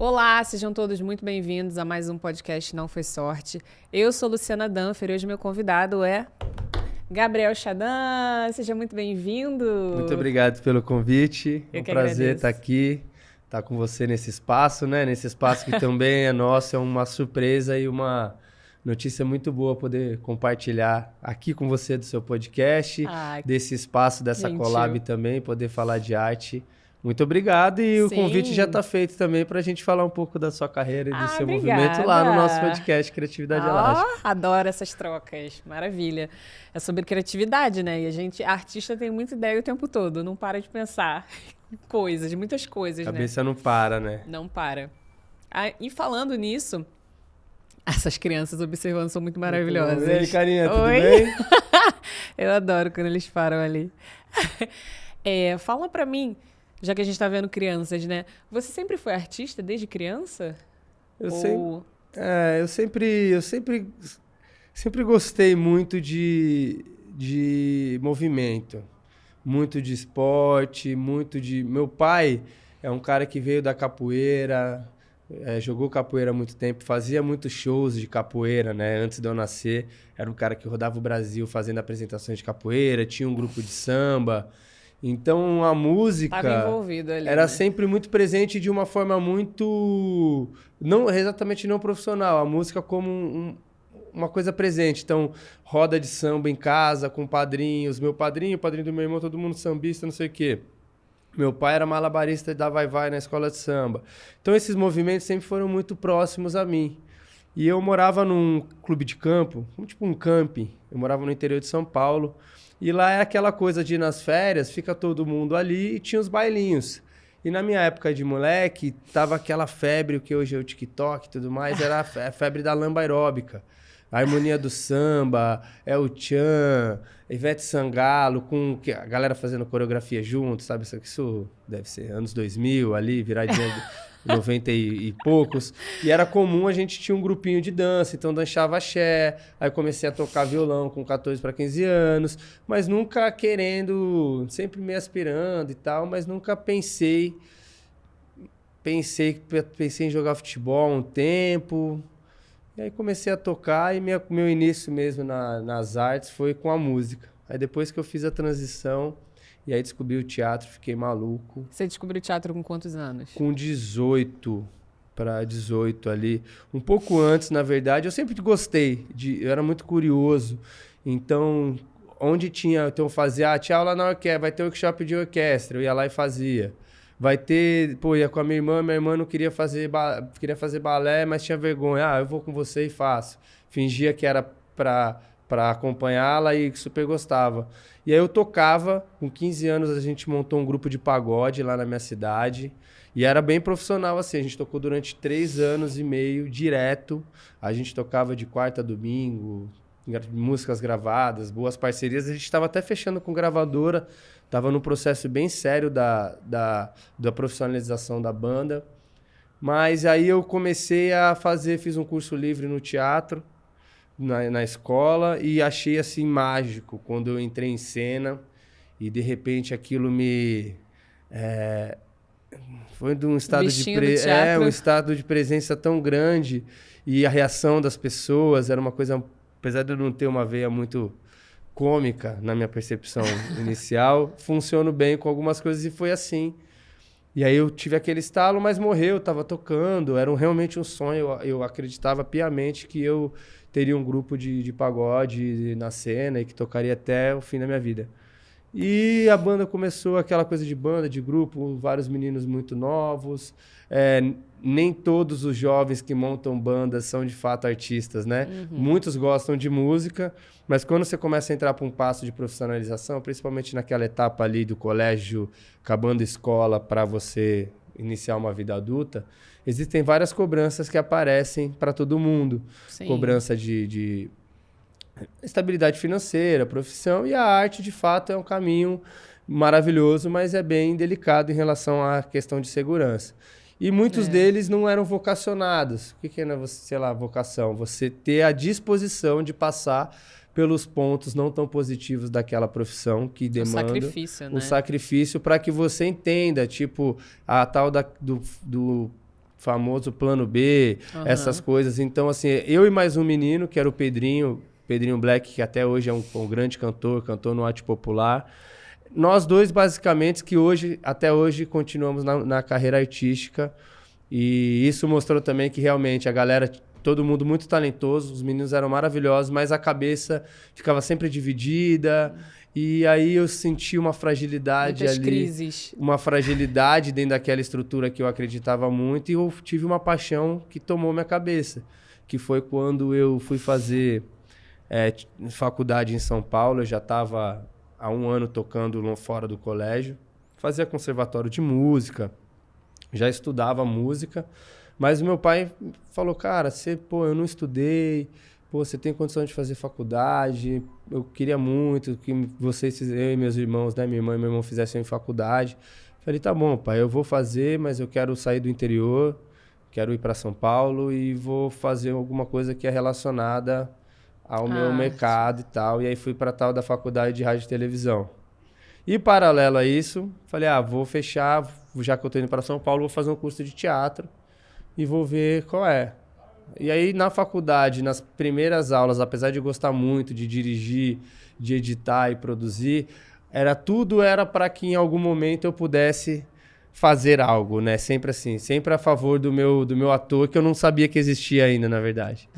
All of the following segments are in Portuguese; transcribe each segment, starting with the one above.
Olá, sejam todos muito bem-vindos a mais um podcast Não Foi Sorte. Eu sou Luciana Danfer e hoje meu convidado é Gabriel Chadan. Seja muito bem-vindo. Muito obrigado pelo convite. É um prazer agradeço. estar aqui, estar com você nesse espaço, né? Nesse espaço que também é nosso, é uma surpresa e uma notícia muito boa poder compartilhar aqui com você do seu podcast, desse espaço, dessa collab também, poder falar de arte. Muito obrigado e o convite já está feito também para a gente falar um pouco da sua carreira e do seu movimento lá no nosso podcast Criatividade Elástica. Adoro essas trocas, maravilha. É sobre criatividade, né? E artista tem muita ideia o tempo todo, não para de pensar muitas coisas, né? A cabeça não para, né? Não para. E falando nisso, essas crianças observando são muito maravilhosas. E aí, carinha, tudo bem? Eu adoro quando eles param ali. Fala pra mim, já que a gente tá vendo crianças, né? Você sempre foi artista desde criança? Eu sempre gostei muito de movimento, muito de esporte, Meu pai é um cara que veio da capoeira, jogou capoeira há muito tempo, fazia muitos shows de capoeira, né? Antes de eu nascer, era um cara que rodava o Brasil fazendo apresentações de capoeira, tinha um grupo de samba. Então a música era sempre muito presente de uma forma muito... não exatamente não profissional, a música como uma coisa presente. Então, roda de samba em casa, com padrinhos, o padrinho do meu irmão, todo mundo sambista, não sei o quê. Meu pai era malabarista da Vai-Vai na escola de samba. Então esses movimentos sempre foram muito próximos a mim. E eu morava num clube de campo, tipo um camping. Eu morava no interior de São Paulo. E lá é aquela coisa de ir nas férias, fica todo mundo ali e tinha os bailinhos. E na minha época de moleque, tava aquela febre, o que hoje é o TikTok e tudo mais, era a febre da lamba aeróbica. A harmonia do samba, El Chan, Ivete Sangalo, com a galera fazendo coreografia junto, sabe? Isso deve ser anos 2000 ali, viradinha... 90 e poucos, e era comum, a gente tinha um grupinho de dança, então dançava axé, aí comecei a tocar violão com 14 para 15 anos, mas nunca querendo, sempre me aspirando e tal, mas nunca pensei em jogar futebol um tempo, e aí comecei a tocar, e meu início mesmo nas artes foi com a música. Aí depois que eu fiz a transição, e aí descobri o teatro, fiquei maluco. Você descobriu o teatro com quantos anos? Com 18 para 18 ali. Um pouco antes, na verdade. Eu sempre gostei, eu era muito curioso. Então, onde tinha... Então, eu fazia aula lá na orquestra, vai ter workshop de orquestra, eu ia lá e fazia. Vai ter... ia com a minha irmã não queria fazer balé, mas tinha vergonha. Eu vou com você e faço. Fingia que era para acompanhá-la e super gostava. E aí eu tocava, com 15 anos a gente montou um grupo de pagode lá na minha cidade, e era bem profissional assim, a gente tocou durante 3 anos e meio, direto, a gente tocava de quarta a domingo, músicas gravadas, boas parcerias, a gente estava até fechando com gravadora, estava num processo bem sério da profissionalização da banda, mas aí eu comecei fiz um curso livre no teatro, na escola, e achei assim mágico quando eu entrei em cena e de repente aquilo foi de um estado um estado de presença tão grande, e a reação das pessoas era uma coisa, apesar de eu não ter uma veia muito cômica na minha percepção inicial, funciono bem com algumas coisas, e foi assim. E aí eu tive aquele estalo, mas morreu, eu estava tocando, era realmente um sonho, eu acreditava piamente que eu teria um grupo de pagode na cena e que tocaria até o fim da minha vida. E a banda começou aquela coisa de banda, de grupo, vários meninos muito novos. Nem todos os jovens que montam bandas são de fato artistas, né? Uhum. Muitos gostam de música, mas quando você começa a entrar para um passo de profissionalização, principalmente naquela etapa ali do colégio, acabando a escola para você iniciar uma vida adulta, existem várias cobranças que aparecem para todo mundo. Sim. Cobrança de estabilidade financeira, profissão, e a arte, de fato, é um caminho maravilhoso, mas é bem delicado em relação à questão de segurança. E muitos deles não eram vocacionados. O que é, sei lá, vocação? Você ter a disposição de passar pelos pontos não tão positivos daquela profissão que demanda o sacrifício para que você entenda, tipo, a tal do famoso plano B, essas coisas. Então, assim, eu e mais um menino, que era o Pedrinho Black, que até hoje é um grande cantor no arte popular. Nós dois, basicamente, que até hoje, continuamos na carreira artística. E isso mostrou também que realmente a galera, todo mundo muito talentoso, os meninos eram maravilhosos, mas a cabeça ficava sempre dividida. E aí eu senti uma fragilidade muitas ali. Crises. Uma fragilidade dentro daquela estrutura que eu acreditava muito. E eu tive uma paixão que tomou minha cabeça. Que foi quando eu fui fazer faculdade em São Paulo. Eu já estava há 1 ano tocando fora do colégio. Fazia conservatório de música. Já estudava música. Mas o meu pai falou, cara, eu não estudei... você tem condição de fazer faculdade, eu queria muito que eu e meus irmãos, né, minha irmã e meu irmão fizessem faculdade. Falei, tá bom, pai, eu vou fazer, mas eu quero sair do interior, quero ir para São Paulo e vou fazer alguma coisa que é relacionada ao meu mercado e tal. E aí fui para tal da faculdade de rádio e televisão. E paralelo a isso, falei, vou fechar, já que eu tô indo para São Paulo, vou fazer um curso de teatro e vou ver qual é. E aí, na faculdade, nas primeiras aulas, apesar de gostar muito de dirigir, de editar e produzir, tudo era para que em algum momento eu pudesse fazer algo, né? Sempre assim, sempre a favor do meu ator, que eu não sabia que existia ainda, na verdade.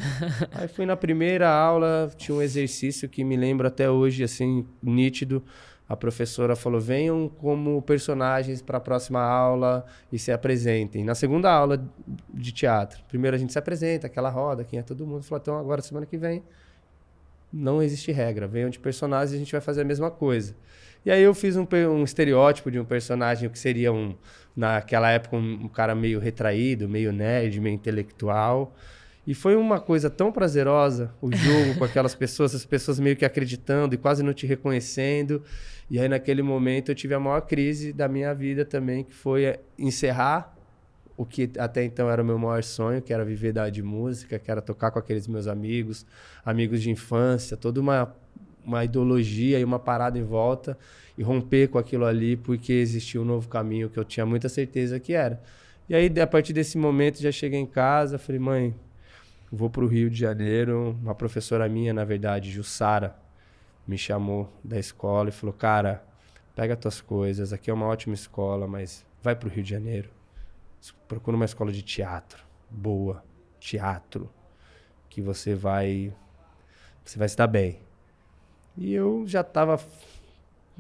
Aí fui na primeira aula, tinha um exercício que me lembro até hoje, assim, nítido. A professora falou, venham como personagens para a próxima aula e se apresentem. Na segunda aula de teatro, primeiro a gente se apresenta, aquela roda, quem é todo mundo. Falou, então agora semana que vem não existe regra, venham de personagens e a gente vai fazer a mesma coisa. E aí eu fiz um estereótipo de um personagem que seria, naquela época, um cara meio retraído, meio nerd, meio intelectual. E foi uma coisa tão prazerosa, o jogo com aquelas pessoas, as pessoas meio que acreditando e quase não te reconhecendo. E aí, naquele momento, eu tive a maior crise da minha vida também, que foi encerrar o que até então era o meu maior sonho, que era viver de música, que era tocar com aqueles meus amigos de infância, toda uma ideologia e uma parada em volta, e romper com aquilo ali, porque existia um novo caminho que eu tinha muita certeza que era. E aí, a partir desse momento, já cheguei em casa, falei, mãe, vou para o Rio de Janeiro. Uma professora minha, na verdade, Jussara, me chamou da escola e falou, cara, pega tuas coisas, aqui é uma ótima escola, mas vai para o Rio de Janeiro. Procura uma escola de teatro, boa, teatro, que você vai se dar bem. E eu já estava...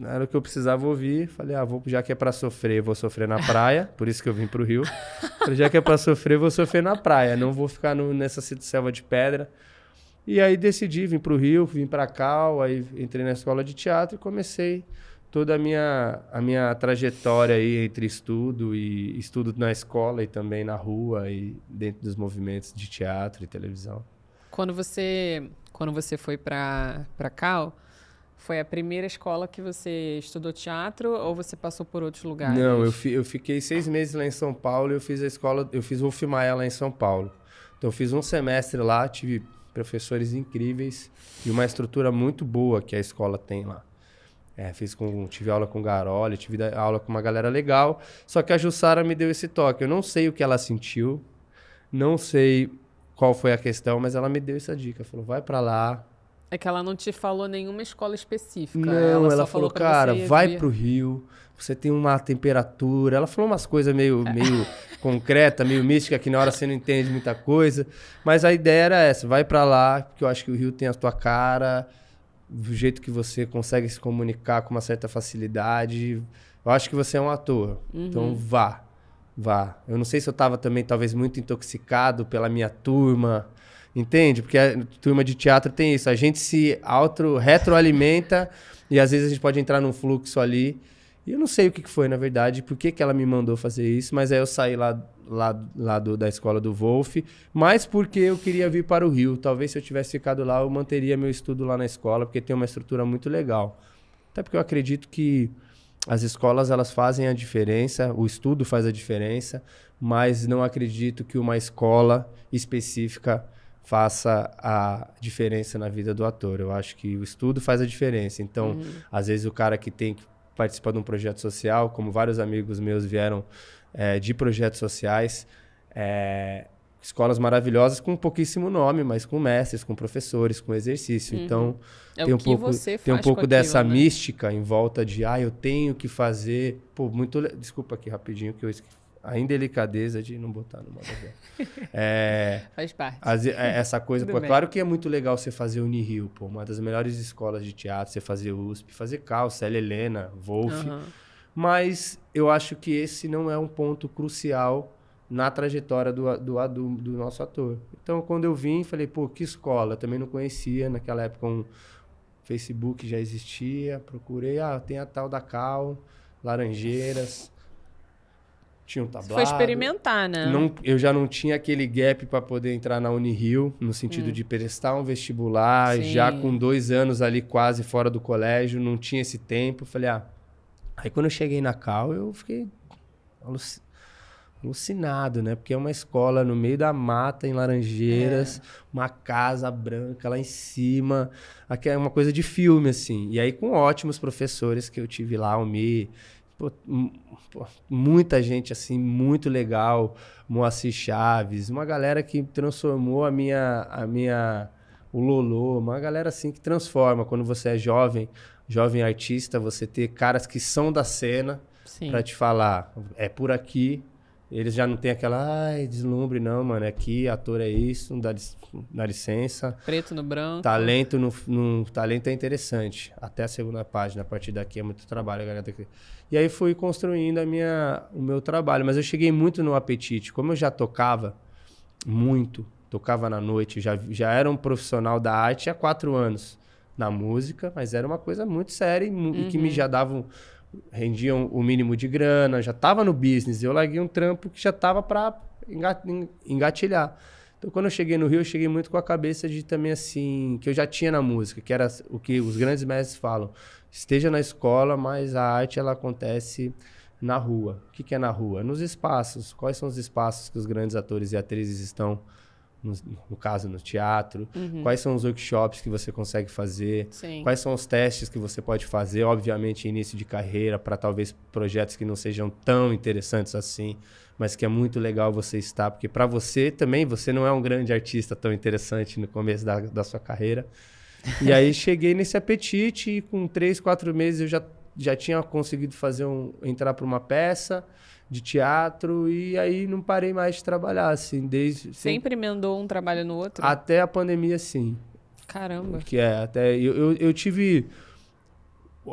Era o que eu precisava ouvir. Falei, já que é para sofrer, vou sofrer na praia. Por isso que eu vim pro Rio. Falei, já que é para sofrer, vou sofrer na praia. Não vou ficar nessa selva de pedra. E aí decidi vir pro Rio, vim para cá. Aí entrei na escola de teatro e comecei toda a minha trajetória aí entre estudo na escola e também na rua e dentro dos movimentos de teatro e televisão. Quando você foi para Cal, foi a primeira escola que você estudou teatro ou você passou por outros lugares? Não, eu fiquei 6 meses lá em São Paulo e eu fiz Wolf Maia lá em São Paulo. Então eu fiz um semestre lá, tive professores incríveis e uma estrutura muito boa que a escola tem lá. Tive aula com o Garoli, tive aula com uma galera legal, só que a Jussara me deu esse toque. Eu não sei o que ela sentiu, não sei qual foi a questão, mas ela me deu essa dica. Falou, vai pra lá. É que ela não te falou nenhuma escola específica. Não, ela falou, cara, vai pro Rio, você tem uma temperatura. Ela falou umas coisas meio concreta, meio mística, que na hora você não entende muita coisa. Mas a ideia era essa, vai pra lá, porque eu acho que o Rio tem a tua cara, do jeito que você consegue se comunicar com uma certa facilidade. Eu acho que você é um ator, então vá. Eu não sei se eu tava também, talvez, muito intoxicado pela minha turma, entende? Porque a turma de teatro tem isso, a gente se retroalimenta e às vezes a gente pode entrar num fluxo ali. E eu não sei o que foi, na verdade, por que ela me mandou fazer isso, mas aí eu saí lá da escola do Wolf, mas porque eu queria vir para o Rio. Talvez se eu tivesse ficado lá, eu manteria meu estudo lá na escola, porque tem uma estrutura muito legal. Até porque eu acredito que as escolas, elas fazem a diferença, o estudo faz a diferença, mas não acredito que uma escola específica faça a diferença na vida do ator. Eu acho que o estudo faz a diferença. Então, às vezes o cara que tem que participar de um projeto social, como vários amigos meus vieram de projetos sociais, Escolas maravilhosas com pouquíssimo nome, mas com mestres, com professores, com exercício. Então, É tem o um que pouco, você tem um faz pouco com dessa aquilo, né? mística em volta de, eu tenho que fazer... Pô, desculpa aqui rapidinho, que eu esqueci. A indelicadeza de não botar no modo avião. Faz parte. Essa coisa, Tudo pô, é bem. claro que é muito legal você fazer Unirio, pô, uma das melhores escolas de teatro, você fazer USP, fazer Cal, Célia Helena, Wolf, mas eu acho que esse não é um ponto crucial na trajetória do nosso ator. Então, quando eu vim, falei, pô, que escola? Eu também não conhecia, naquela época Facebook já existia, procurei, tem a tal da Cal, Laranjeiras, tinha um tablado. Você foi experimentar, né? Eu já não tinha aquele gap para poder entrar na Unirio, no sentido de prestar um vestibular, Sim. já com 2 anos ali quase fora do colégio, não tinha esse tempo. Falei, Aí quando eu cheguei na Cal, eu fiquei alucinado, né? Porque é uma escola no meio da mata, em Laranjeiras, uma casa branca lá em cima, aqui é uma coisa de filme, assim. E aí com ótimos professores que eu tive lá, muita gente assim, muito legal, Moacir Chaves, uma galera que transformou o Lolô, uma galera assim que transforma. Quando você é jovem artista, você ter caras que são da cena para te falar, é por aqui. Eles já não tem aquela, deslumbre, não, mano, aqui, ator é isso, dá licença. Preto no branco. Talento talento é interessante. Até a segunda página, a partir daqui é muito trabalho, galera. E aí fui construindo o meu trabalho. Mas eu cheguei muito no Apetite. Como eu já tocava muito, tocava na noite, já era um profissional da arte há 4 anos na música, mas era uma coisa muito séria e que me já rendiam o mínimo de grana, já estava no business. Eu larguei um trampo que já estava para engatilhar. Então, quando eu cheguei no Rio, eu cheguei muito com a cabeça de também assim, que eu já tinha na música, que era o que os grandes mestres falam. Esteja na escola, mas a arte ela acontece na rua. O que é na rua? Nos espaços. Quais são os espaços que os grandes atores e atrizes estão, no caso, no teatro? Quais são os workshops que você consegue fazer? Sim. Quais são os testes que você pode fazer? Obviamente, início de carreira, para talvez projetos que não sejam tão interessantes assim, mas que é muito legal você estar, porque para você também, você não é um grande artista tão interessante no começo da sua carreira. E aí cheguei nesse Apetite e com 3, 4 meses eu já tinha conseguido entrar para uma peça de teatro e aí não parei mais de trabalhar, assim, Sempre emendou um trabalho no outro? Até a pandemia, sim. Caramba. Eu tive,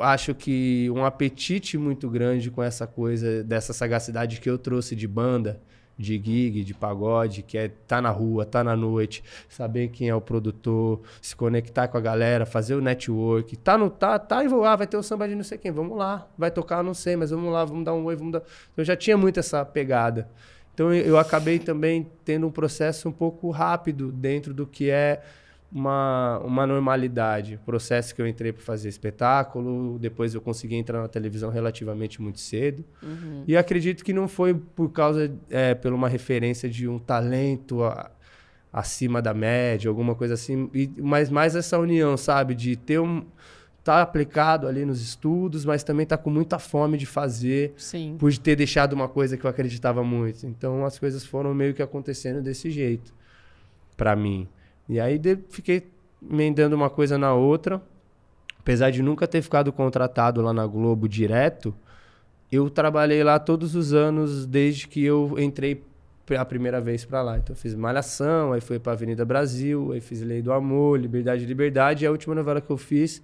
acho que um apetite muito grande com essa coisa, dessa sagacidade que eu trouxe de banda, de gig, de pagode, que é tá na rua, tá na noite, saber quem é o produtor, se conectar com a galera, fazer o network, vai ter o samba de não sei quem, vamos lá, vai tocar, não sei, mas vamos lá, vamos dar um oi, Eu já tinha muito essa pegada. Então eu acabei também tendo um processo um pouco rápido dentro do que é uma normalidade. O processo que eu entrei para fazer espetáculo, depois eu consegui entrar na televisão relativamente muito cedo. E acredito que não foi por causa, por uma referência de um talento acima da média, alguma coisa assim, mas mais essa união, sabe? De ter tá aplicado ali nos estudos, mas também tá com muita fome de fazer, Sim. por ter deixado uma coisa que eu acreditava muito. Então as coisas foram meio que acontecendo desse jeito, para mim. E aí fiquei emendando uma coisa na outra. Apesar de nunca ter ficado contratado lá na Globo direto, eu trabalhei lá todos os anos desde que eu entrei a primeira vez para lá. Então eu fiz Malhação, aí fui para Avenida Brasil, aí fiz Lei do Amor, Liberdade e Liberdade. E a última novela que eu fiz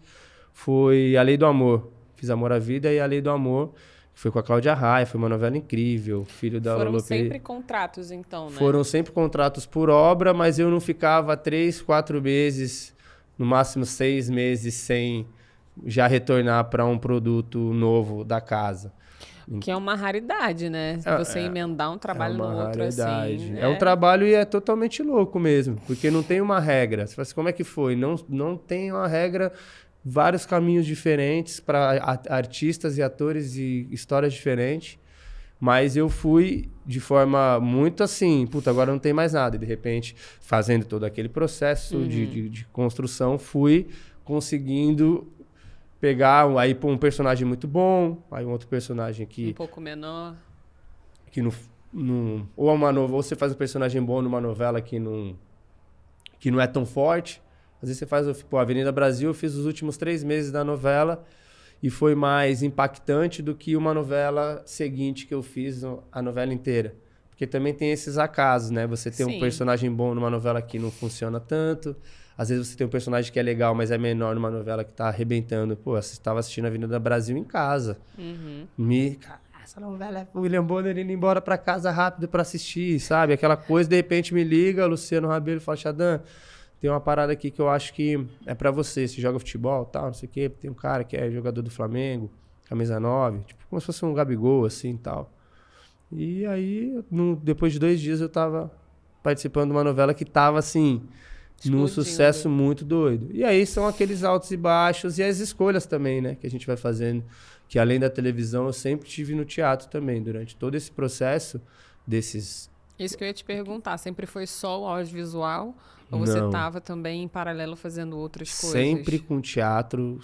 foi A Lei do Amor. Fiz Amor à Vida e A Lei do Amor. Foi com a Cláudia Raia, foi uma novela incrível. Filho da Foram Lolo sempre contratos, então, né? Foram sempre contratos por obra, mas eu não ficava 3, 4 meses, no máximo 6 meses, sem já retornar para um produto novo da casa. Que é uma raridade, né? Você emendar um trabalho no outro raridade. assim. É um trabalho e é totalmente louco mesmo, porque não tem uma regra. Você fala assim, como é que foi? Não tem uma regra. Vários caminhos diferentes para artistas e atores e histórias diferentes. Mas eu fui de forma muito assim, agora não tem mais nada. E de repente, fazendo todo aquele processo de construção, fui conseguindo pegar um personagem muito bom, aí um outro personagem que... Um pouco menor. Que ou ou você faz um personagem bom numa novela que não é tão forte. Às vezes você faz, pô, Avenida Brasil, eu fiz os últimos 3 meses da novela e foi mais impactante do que uma novela seguinte que eu fiz a novela inteira. Porque também tem esses acasos, né? Você tem um personagem bom numa novela que não funciona tanto. Às vezes você tem um personagem que é legal, mas é menor numa novela que tá arrebentando. Pô, você estava assistindo a Avenida Brasil em casa. Cara, essa novela é o William Bonner indo embora pra casa rápido pra assistir, sabe? Aquela coisa, de repente me liga, Luciano Rabelo fala, Xadã, tem uma parada aqui que eu acho que é pra você. Você joga futebol e tal, não sei o quê. Tem um cara que é jogador do Flamengo, camisa 9, tipo, como se fosse um Gabigol, assim, e tal. E aí, depois de 2 dias, eu tava participando de uma novela que tava, assim, num sucesso muito doido. E aí são aqueles altos e baixos e as escolhas também, né? Que a gente vai fazendo. Que além da televisão, eu sempre tive no teatro também. Durante todo esse processo desses... Isso que eu ia te perguntar. Sempre foi só o audiovisual? Ou você estava também em paralelo fazendo outras coisas? Sempre com teatro.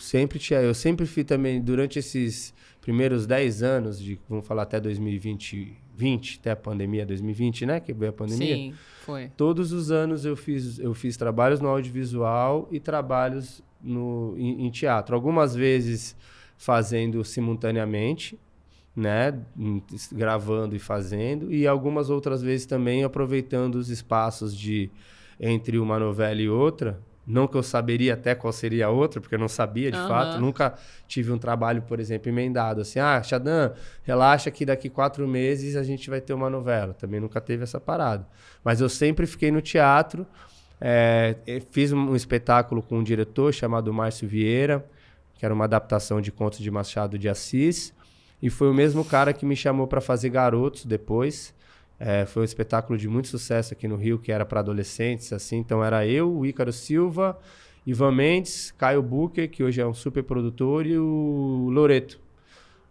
Eu sempre fui também, durante esses primeiros 10 anos, vamos falar até 2020, até a pandemia, 2020, né? Que veio a pandemia. Sim, foi. Todos os anos eu fiz trabalhos no audiovisual e trabalhos em teatro. Algumas vezes fazendo simultaneamente, né? Gravando e fazendo. E algumas outras vezes também aproveitando os espaços entre uma novela e outra. Não que eu saberia até qual seria a outra, porque eu não sabia de fato. Nunca tive um trabalho, por exemplo, emendado. Assim, Xadã, relaxa que daqui 4 meses a gente vai ter uma novela. Também nunca teve essa parada. Mas eu sempre fiquei no teatro. Fiz um espetáculo com um diretor chamado Márcio Vieira, que era uma adaptação de contos de Machado de Assis. E foi o mesmo cara que me chamou para fazer Garotos depois. Foi um espetáculo de muito sucesso aqui no Rio, que era para adolescentes, assim. Então era eu, o Ícaro Silva, Ivan Mendes, Caio Bucher, que hoje é um super produtor, e o Loreto.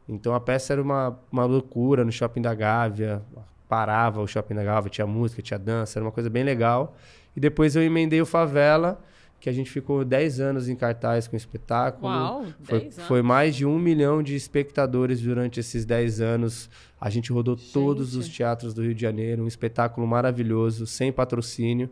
Então a peça era uma loucura no Shopping da Gávea. Parava o Shopping da Gávea, tinha música, tinha dança, era uma coisa bem legal. E depois eu emendei o Favela, que a gente ficou 10 anos em cartaz com o espetáculo. Uau, 10 anos. Foi mais de 1 milhão de espectadores durante esses 10 anos. A gente rodou todos os teatros do Rio de Janeiro, um espetáculo maravilhoso, sem patrocínio.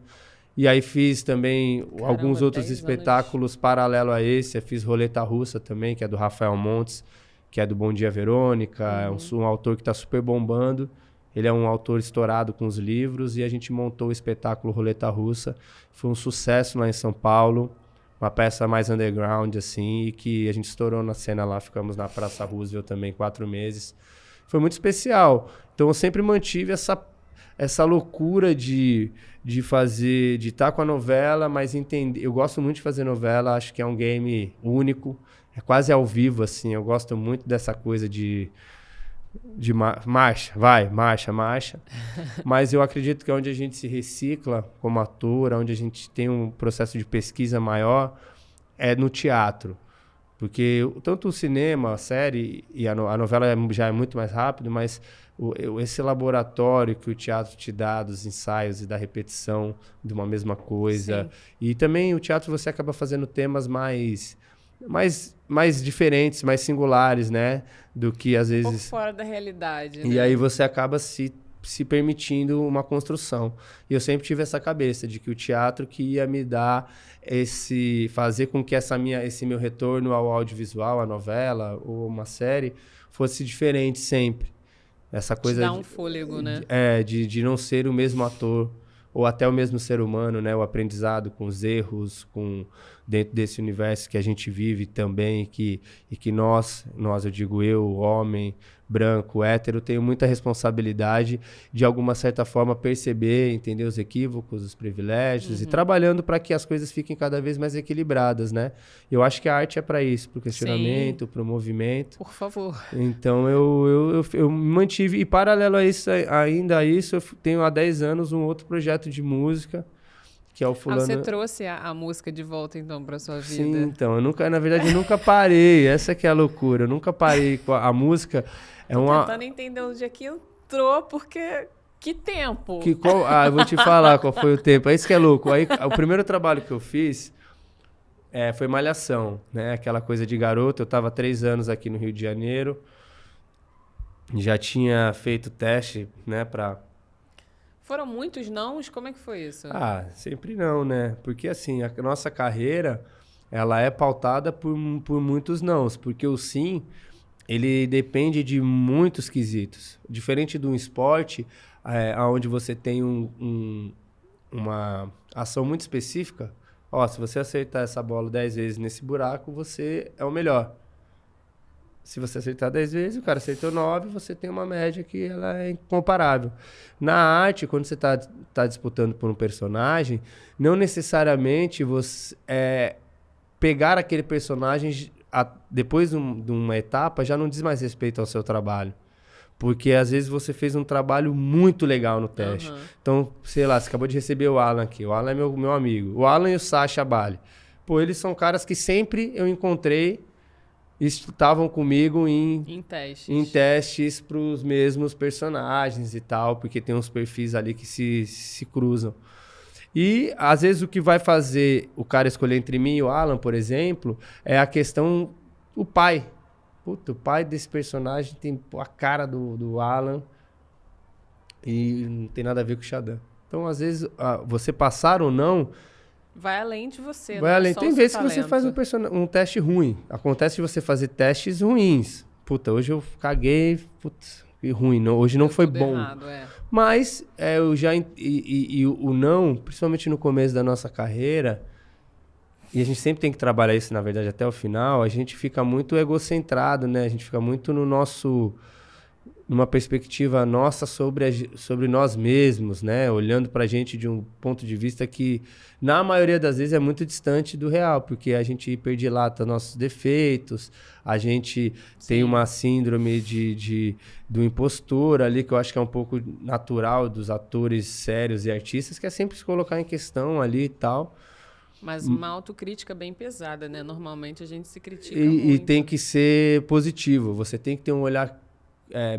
E aí fiz também alguns outros espetáculos paralelo a esse. Eu fiz Roleta Russa também, que é do Rafael Montes, que é do Bom Dia Verônica. É um autor que está super bombando. Ele é um autor estourado com os livros e a gente montou o espetáculo Roleta Russa. Foi um sucesso lá em São Paulo, uma peça mais underground, assim, e que a gente estourou na cena lá. Ficamos na Praça Roosevelt também 4 meses. Foi muito especial. Então eu sempre mantive essa loucura de estar com a novela, mas entender. Eu gosto muito de fazer novela, acho que é um game único, é quase ao vivo, assim. Eu gosto muito dessa coisa de marcha. Mas eu acredito que onde a gente se recicla como ator, onde a gente tem um processo de pesquisa maior, é no teatro. Porque tanto o cinema, a série e a novela já é muito mais rápido, mas esse laboratório que o teatro te dá dos ensaios e da repetição de uma mesma coisa. Sim. E também o teatro você acaba fazendo temas mais diferentes, mais singulares, né? Do que às vezes... Um pouco fora da realidade, E né? aí você acaba se permitindo uma construção. E eu sempre tive essa cabeça de que o teatro que ia me dar fazer com que esse meu retorno ao audiovisual, a novela ou uma série, fosse diferente sempre. Essa coisa... Te dá um fôlego, né? De não ser o mesmo ator ou até o mesmo ser humano, né? O aprendizado com os erros, dentro desse universo que a gente vive também e que nós, eu digo eu, homem, branco, hétero, tenho muita responsabilidade de alguma certa forma perceber, entender os equívocos, os privilégios e trabalhando para que as coisas fiquem cada vez mais equilibradas, né? Eu acho que a arte é para isso, para o questionamento, para o movimento. Por favor. Então eu me mantive, e paralelo a isso, eu tenho há 10 anos um outro projeto de música, que é o Fulano... Você trouxe a música de volta, então, para sua vida? Sim, então, na verdade, eu nunca parei, essa que é a loucura, eu nunca parei com a música. Tô tentando entender onde é que entrou, porque... Que tempo? Eu vou te falar qual foi o tempo, é isso que é louco. Aí, o primeiro trabalho que eu fiz foi Malhação, né? Aquela coisa de garoto, eu estava 3 anos aqui no Rio de Janeiro, Já tinha feito teste, né, pra... Foram muitos nãos? Como é que foi isso? Ah, sempre não, né? Porque assim, a nossa carreira, ela é pautada por muitos nãos, porque o sim, ele depende de muitos quesitos. Diferente de um esporte, onde você tem uma ação muito específica, ó, se você acertar essa bola 10 vezes nesse buraco, você é o melhor. Se você acertar 10 vezes, o cara acertou 9, você tem uma média que ela é incomparável. Na arte, quando você tá disputando por um personagem, não necessariamente você pegar aquele personagem depois de uma etapa já não diz mais respeito ao seu trabalho. Porque às vezes você fez um trabalho muito legal no teste. Então, sei lá, você acabou de receber o Alan aqui. O Alan é meu amigo. O Alan e o Sacha Bali. Pô, eles são caras que sempre eu encontrei estavam comigo em testes para os mesmos personagens e tal, porque tem uns perfis ali que se cruzam. E, às vezes, o que vai fazer o cara escolher entre mim e o Alan, por exemplo, é a questão... O pai. Puta, o pai desse personagem tem a cara do Alan e não tem nada a ver com o Xadan. Então, às vezes, você passar ou não... Vai além de você, vai além. Tem vezes que você faz um teste ruim. Acontece de você fazer testes ruins. Puta, hoje eu caguei, putz, que ruim. Não, hoje não foi bom. Errado, Mas eu já... E o não, principalmente no começo da nossa carreira, e a gente sempre tem que trabalhar isso, na verdade, até o final, a gente fica muito egocentrado, né? A gente fica muito numa perspectiva nossa sobre nós mesmos, né? Olhando pra gente de um ponto de vista que, na maioria das vezes, é muito distante do real, porque a gente hiperdilata nossos defeitos, a gente tem uma síndrome do impostor ali, que eu acho que é um pouco natural dos atores sérios e artistas, que é sempre se colocar em questão ali e tal. Mas uma autocrítica bem pesada, né? Normalmente a gente se critica muito. E tem que ser positivo, você tem que ter um olhar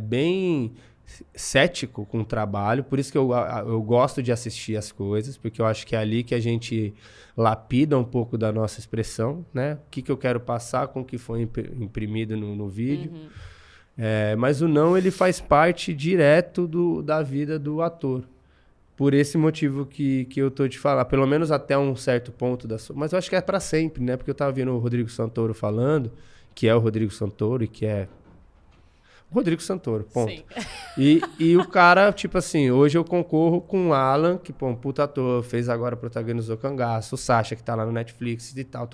bem cético com o trabalho, por isso que eu gosto de assistir as coisas, porque eu acho que é ali que a gente lapida um pouco da nossa expressão, né? O que eu quero passar com o que foi imprimido no vídeo. Mas o não, ele faz parte direto da vida do ator. Por esse motivo que eu tô te falando, pelo menos até um certo ponto mas eu acho que é para sempre, né? Porque eu tava vendo o Rodrigo Santoro falando, que é o Rodrigo Santoro e que é Rodrigo Santoro, ponto. Sim. E o cara, tipo assim, hoje eu concorro com o Alan, que, pô, um puta ator, fez agora protagonizou Cangaço, o Sacha, que tá lá no Netflix e tal.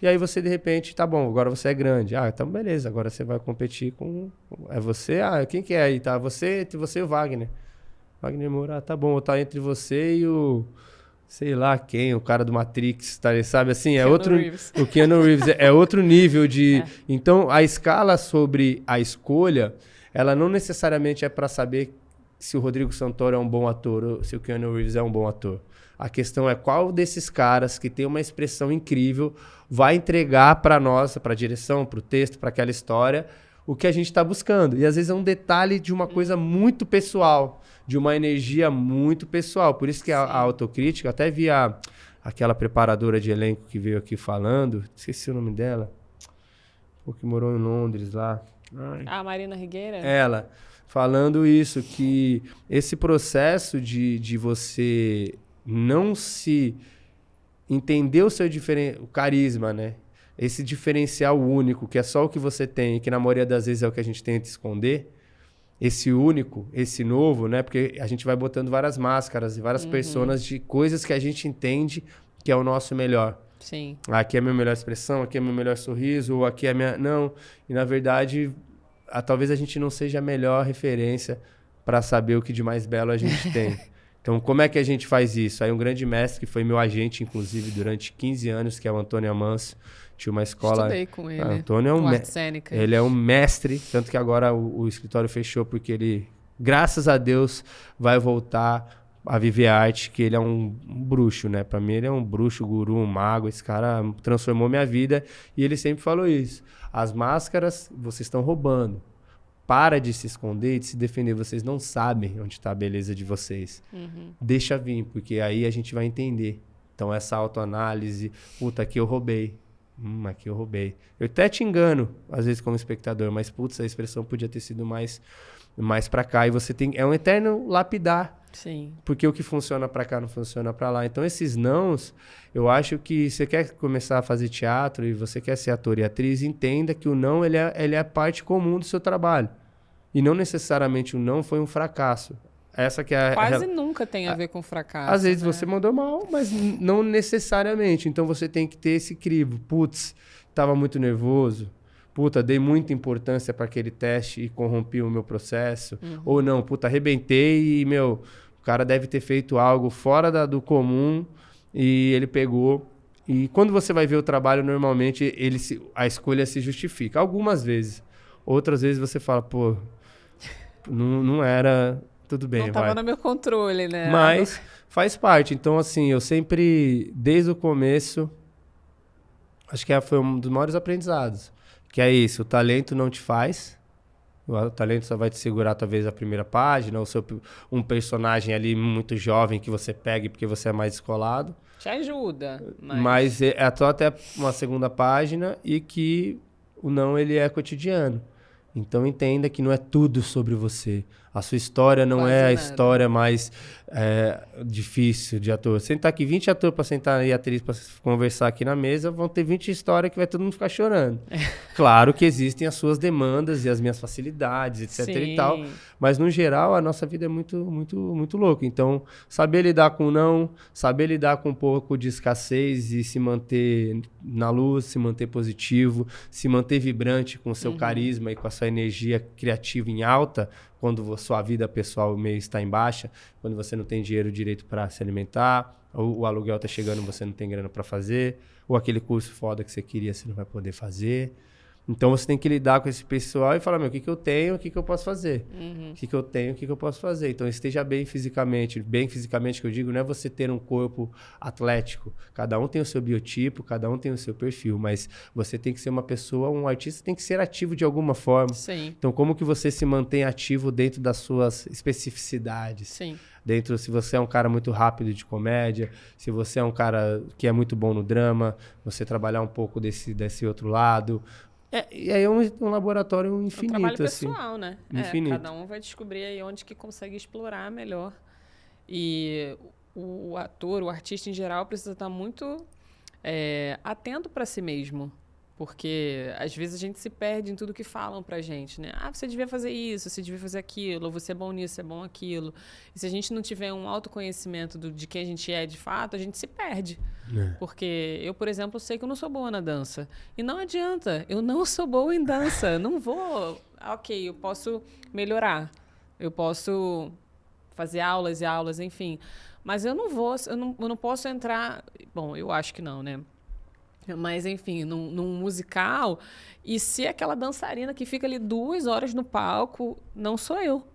E aí você, de repente, tá bom, agora você é grande. Ah, então beleza, agora você vai competir com... É você? Ah, quem que é aí? Tá, você e o Wagner. Wagner Moura, tá bom, tá entre você e o... Sei lá quem, o cara do Matrix, tá, sabe assim? O Keanu Reeves é outro nível de... Então, a escala sobre a escolha, ela não necessariamente é para saber se o Rodrigo Santoro é um bom ator ou se o Keanu Reeves é um bom ator. A questão é qual desses caras que tem uma expressão incrível vai entregar para nós, para a direção, para o texto, para aquela história, o que a gente está buscando. E às vezes é um detalhe de uma coisa muito pessoal, de uma energia muito pessoal. Por isso que a autocrítica, até vi aquela preparadora de elenco que veio aqui falando, esqueci o nome dela, que morou em Londres lá. A Marina Rigueira? Ela, falando isso, que esse processo de você não se entender o carisma, né? Esse diferencial único, que é só o que você tem, e que na maioria das vezes é o que a gente tenta esconder, esse único, esse novo, né? Porque a gente vai botando várias máscaras e várias personas de coisas que a gente entende que é o nosso melhor. Sim. Aqui é a minha melhor expressão, aqui é meu melhor sorriso, ou aqui é a minha... Não, e na verdade, talvez a gente não seja a melhor referência para saber o que de mais belo a gente tem. Então, como é que a gente faz isso? Aí um grande mestre, que foi meu agente, inclusive, durante 15 anos, que é o Antônio Amancio, tinha uma escola... Estudei com ele. Antônio ele é um mestre, tanto que agora o escritório fechou, porque ele, graças a Deus, vai voltar a viver arte, que ele é um bruxo, né? Pra mim, ele é um bruxo, guru, um mago. Esse cara transformou minha vida e ele sempre falou isso. As máscaras, vocês estão roubando. Para de se esconder e de se defender. Vocês não sabem onde está a beleza de vocês. Deixa vir, porque aí a gente vai entender. Então, essa autoanálise, puta, aqui eu roubei. Aqui eu roubei. Eu até te engano, às vezes, como espectador, mas, putz, a expressão podia ter sido mais pra cá. E você tem... É um eterno lapidar. Sim. Porque o que funciona pra cá não funciona pra lá. Então, esses nãos, eu acho que você quer começar a fazer teatro e você quer ser ator e atriz, entenda que o não, ele é parte comum do seu trabalho. E não necessariamente o não foi um fracasso. Essa que é Quase nunca tem a ver com fracasso. Às vezes né? você mandou mal, mas não necessariamente. Então você tem que ter esse crivo. Putz, tava muito nervoso. Puta, dei muita importância para aquele teste e corrompi o meu processo. Ou não, puta, arrebentei e, o cara deve ter feito algo fora do comum e ele pegou. E quando você vai ver o trabalho, normalmente a escolha se justifica. Algumas vezes. Outras vezes você fala, pô, não era... Tudo bem, não estava vai. no meu controle, né? Mas faz parte. Então, assim, eu sempre, desde o começo, acho que foi um dos maiores aprendizados. Que é isso, o talento não te faz. O talento só vai te segurar, talvez, a primeira página, ou um personagem ali muito jovem que você pegue porque você é mais descolado. Te ajuda. Mas é só até uma segunda página e que o não, ele é cotidiano. Então entenda que não é tudo sobre você. A sua história não é a história mais difícil de ator. Sentar aqui 20 atores para sentar aí, atriz para conversar aqui na mesa, vão ter 20 histórias que vai todo mundo ficar chorando. Claro que existem as suas demandas e as minhas facilidades, etc. Sim. e tal. Mas, no geral, a nossa vida é muito, muito, muito louca. Então, saber lidar com o não, saber lidar com um pouco de escassez e se manter na luz, se manter positivo, se manter vibrante com o seu carisma e com a sua energia criativa em alta, quando a sua vida pessoal meio está em baixa, quando você não tem dinheiro direito para se alimentar, ou o aluguel está chegando e você não tem grana para fazer, ou aquele curso foda que você queria, você não vai poder fazer. Então você tem que lidar com esse pessoal e falar, o que eu tenho, o que eu posso fazer? O que eu tenho, o que eu posso fazer? Então esteja bem fisicamente que eu digo, não é você ter um corpo atlético. Cada um tem o seu biotipo, cada um tem o seu perfil, mas você tem que ser uma pessoa, um artista tem que ser ativo de alguma forma. Sim. Então como que você se mantém ativo dentro das suas especificidades? Sim. Dentro, se você é um cara muito rápido de comédia, se você é um cara que é muito bom no drama, você trabalhar um pouco desse outro lado. E aí é um laboratório infinito, um trabalho assim. pessoal, né? Infinito. Cada um vai descobrir aí onde que consegue explorar melhor. E o ator, o artista em geral, precisa estar muito atento para si mesmo. Porque, às vezes, a gente se perde em tudo que falam pra gente, né? Ah, você devia fazer isso, você devia fazer aquilo, ou você é bom nisso, você é bom aquilo. E se a gente não tiver um autoconhecimento de quem a gente é de fato, a gente se perde. Porque eu, por exemplo, sei que eu não sou boa na dança. E não adianta, eu não sou boa em dança. Não vou... Ok, eu posso melhorar. Eu posso fazer aulas e aulas, enfim. Mas eu não posso entrar... Bom, eu acho que não, né? Mas, enfim, num musical, e se aquela dançarina que fica ali 2 horas no palco, não sou eu.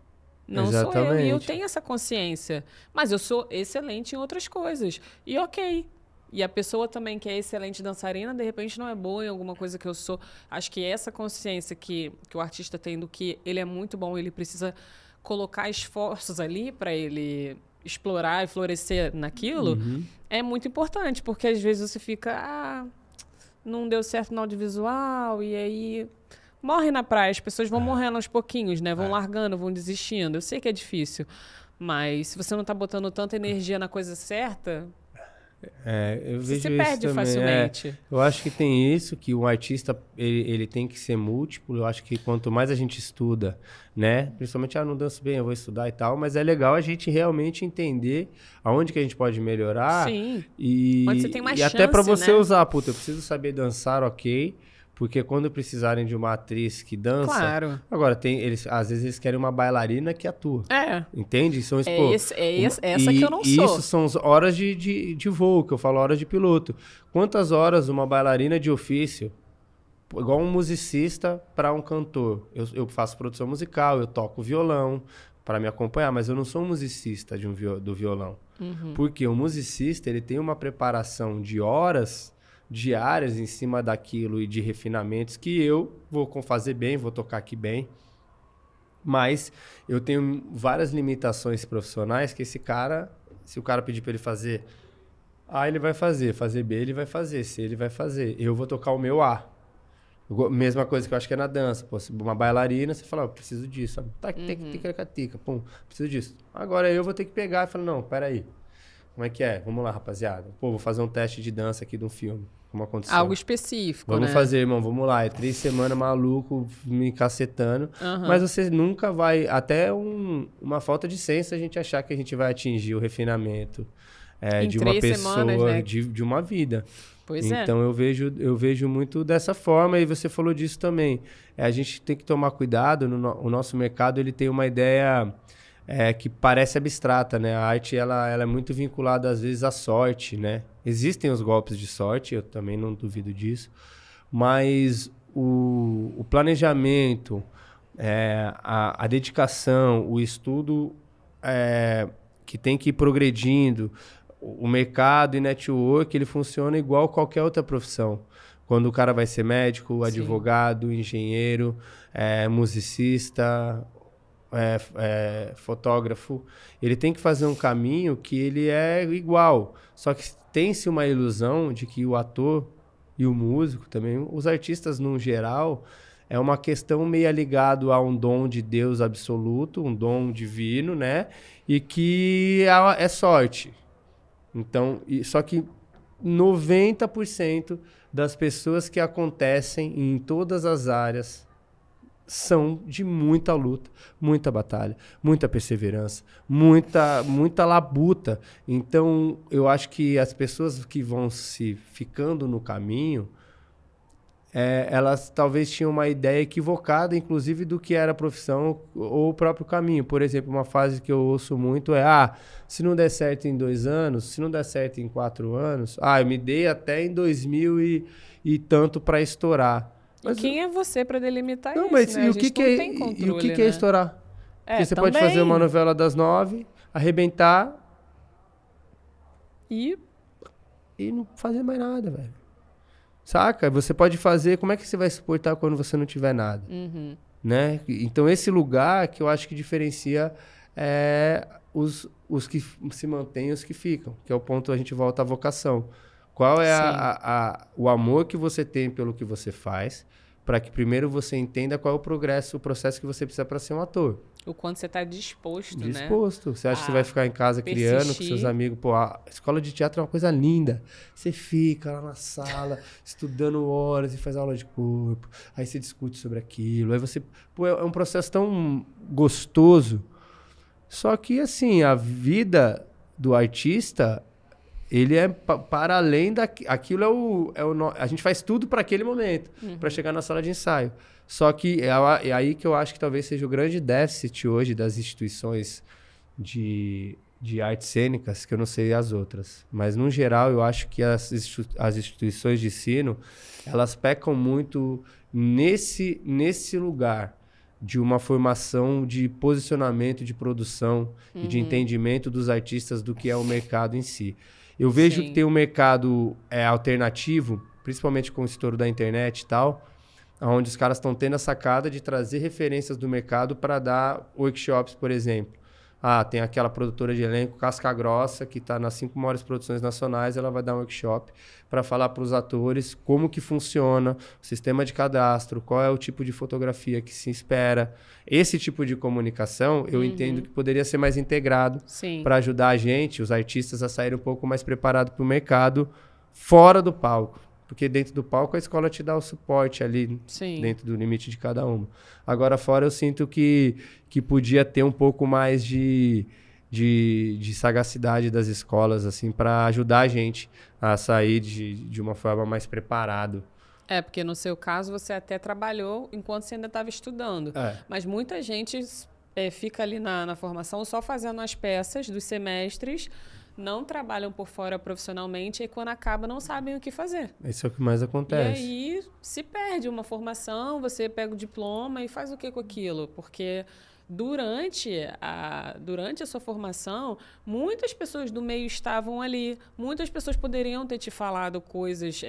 Não Exatamente. sou eu. E eu tenho essa consciência. Mas eu sou excelente em outras coisas. E ok. E a pessoa também que é excelente dançarina, de repente não é boa em alguma coisa que eu sou. Acho que essa consciência que o artista tem do que ele é muito bom, ele precisa colocar esforços ali para ele explorar e florescer naquilo, é muito importante, porque às vezes você fica, não deu certo no audiovisual, e aí morre na praia, as pessoas vão morrendo aos pouquinhos, né? Vão largando, vão desistindo. Eu sei que é difícil, mas se você não tá botando tanta energia na coisa certa, eu você vejo se perde isso também. facilmente. Eu acho que tem isso, que o artista ele tem que ser múltiplo. Eu acho que quanto mais a gente estuda, né? Principalmente, não danço bem, eu vou estudar e tal, mas é legal a gente realmente entender aonde que a gente pode melhorar. Sim. E, onde você tem mais e chance, até para você né? usar, eu preciso saber dançar, ok. Porque quando precisarem de uma atriz que dança... Claro. Agora, às vezes eles querem uma bailarina que atua. Entende? São essa que eu não sou. Isso são horas de voo, que eu falo horas de piloto. Quantas horas uma bailarina de ofício, igual um musicista para um cantor? Eu faço produção musical, eu toco violão para me acompanhar, mas eu não sou um musicista do violão. Porque o musicista ele tem uma preparação de horas diárias em cima daquilo e de refinamentos que eu vou fazer bem, vou tocar aqui bem. Mas eu tenho várias limitações profissionais que esse cara, se o cara pedir para ele fazer A ele vai fazer B ele vai fazer, C ele vai fazer. Eu vou tocar o meu A. Mesma coisa que eu acho que é na dança. Pô, uma bailarina, você fala, preciso disso. Sabe? Tá, tica, pum, preciso disso. Agora eu vou ter que pegar e falar, não, peraí. Como é que é? Vamos lá, rapaziada. Pô, vou fazer um teste de dança aqui de um filme. Como aconteceu. Algo específico, Vamos né? fazer, irmão, vamos lá. É 3 semanas maluco, me cacetando. Mas você nunca vai... Até uma falta de senso a gente achar que a gente vai atingir o refinamento de uma 3 pessoa, semanas, né? de uma vida. Pois é. Então eu vejo muito dessa forma, e você falou disso também. A gente tem que tomar cuidado, o nosso mercado ele tem uma ideia que parece abstrata, né? A arte ela é muito vinculada às vezes à sorte, né? Existem os golpes de sorte, eu também não duvido disso, mas o planejamento, a dedicação, o estudo que tem que ir progredindo, o mercado e network, ele funciona igual qualquer outra profissão. Quando o cara vai ser médico, advogado, engenheiro, musicista, fotógrafo, ele tem que fazer um caminho que ele é igual. Só que tem-se uma ilusão de que o ator e o músico também, os artistas no geral, é uma questão meio ligado a um dom de Deus absoluto, um dom divino, né? E que é sorte. Então, só que 90% das pessoas que acontecem em todas as áreas são de muita luta, muita batalha, muita perseverança, muita labuta. Então, eu acho que as pessoas que vão se ficando no caminho, elas talvez tinham uma ideia equivocada, inclusive, do que era a profissão ou o próprio caminho. Por exemplo, uma frase que eu ouço muito se não der certo em 2 anos, se não der certo em 4 anos, eu me dei até em 2000 e tanto para estourar. Mas quem é você para delimitar não, isso, mas né? E o que é estourar? Porque você pode fazer uma novela das 9, arrebentar e não fazer mais nada, velho. Saca? Você pode fazer... Como é que você vai suportar quando você não tiver nada? Né? Então, esse lugar que eu acho que diferencia os que se mantêm e os que ficam. Que é o ponto, a gente volta à vocação. Qual é o amor que você tem pelo que você faz, para que primeiro você entenda qual é o processo que você precisa para ser um ator. O quanto você está disposto, né? Disposto. Você acha que você vai ficar em casa criando com seus amigos? Pô, a escola de teatro é uma coisa linda. Você fica lá na sala, estudando horas e faz aula de corpo. Aí você discute sobre aquilo. Aí você... Pô, é um processo tão gostoso. Só que, assim, a vida do artista... Ele é para além aquilo a gente faz tudo para aquele momento, para chegar na sala de ensaio. Só que é aí que eu acho que talvez seja o grande déficit hoje das instituições de artes cênicas, que eu não sei as outras. Mas, no geral, eu acho que as instituições de ensino, elas pecam muito nesse lugar de uma formação de posicionamento, de produção e de entendimento dos artistas do que é o mercado em si. Eu vejo que tem um mercado alternativo, principalmente com o estouro da internet e tal, onde os caras estão tendo a sacada de trazer referências do mercado para dar workshops, por exemplo. Tem aquela produtora de elenco, Casca Grossa, que está nas 5 maiores produções nacionais, ela vai dar um workshop para falar para os atores como que funciona o sistema de cadastro, qual é o tipo de fotografia que se espera. Esse tipo de comunicação, eu entendo que poderia ser mais integrado para ajudar a gente, os artistas, a saírem um pouco mais preparados para o mercado fora do palco. Porque dentro do palco a escola te dá o suporte ali, dentro do limite de cada uma. Agora fora eu sinto que podia ter um pouco mais de sagacidade das escolas, assim, para ajudar a gente a sair de uma forma mais preparado. Porque no seu caso você até trabalhou enquanto você ainda estava estudando. Mas muita gente fica ali na formação só fazendo as peças dos semestres, não trabalham por fora profissionalmente e quando acaba não sabem o que fazer. Isso é o que mais acontece. E aí se perde uma formação, você pega o diploma e faz o que com aquilo? Porque durante a sua formação, muitas pessoas do meio estavam ali, muitas pessoas poderiam ter te falado coisas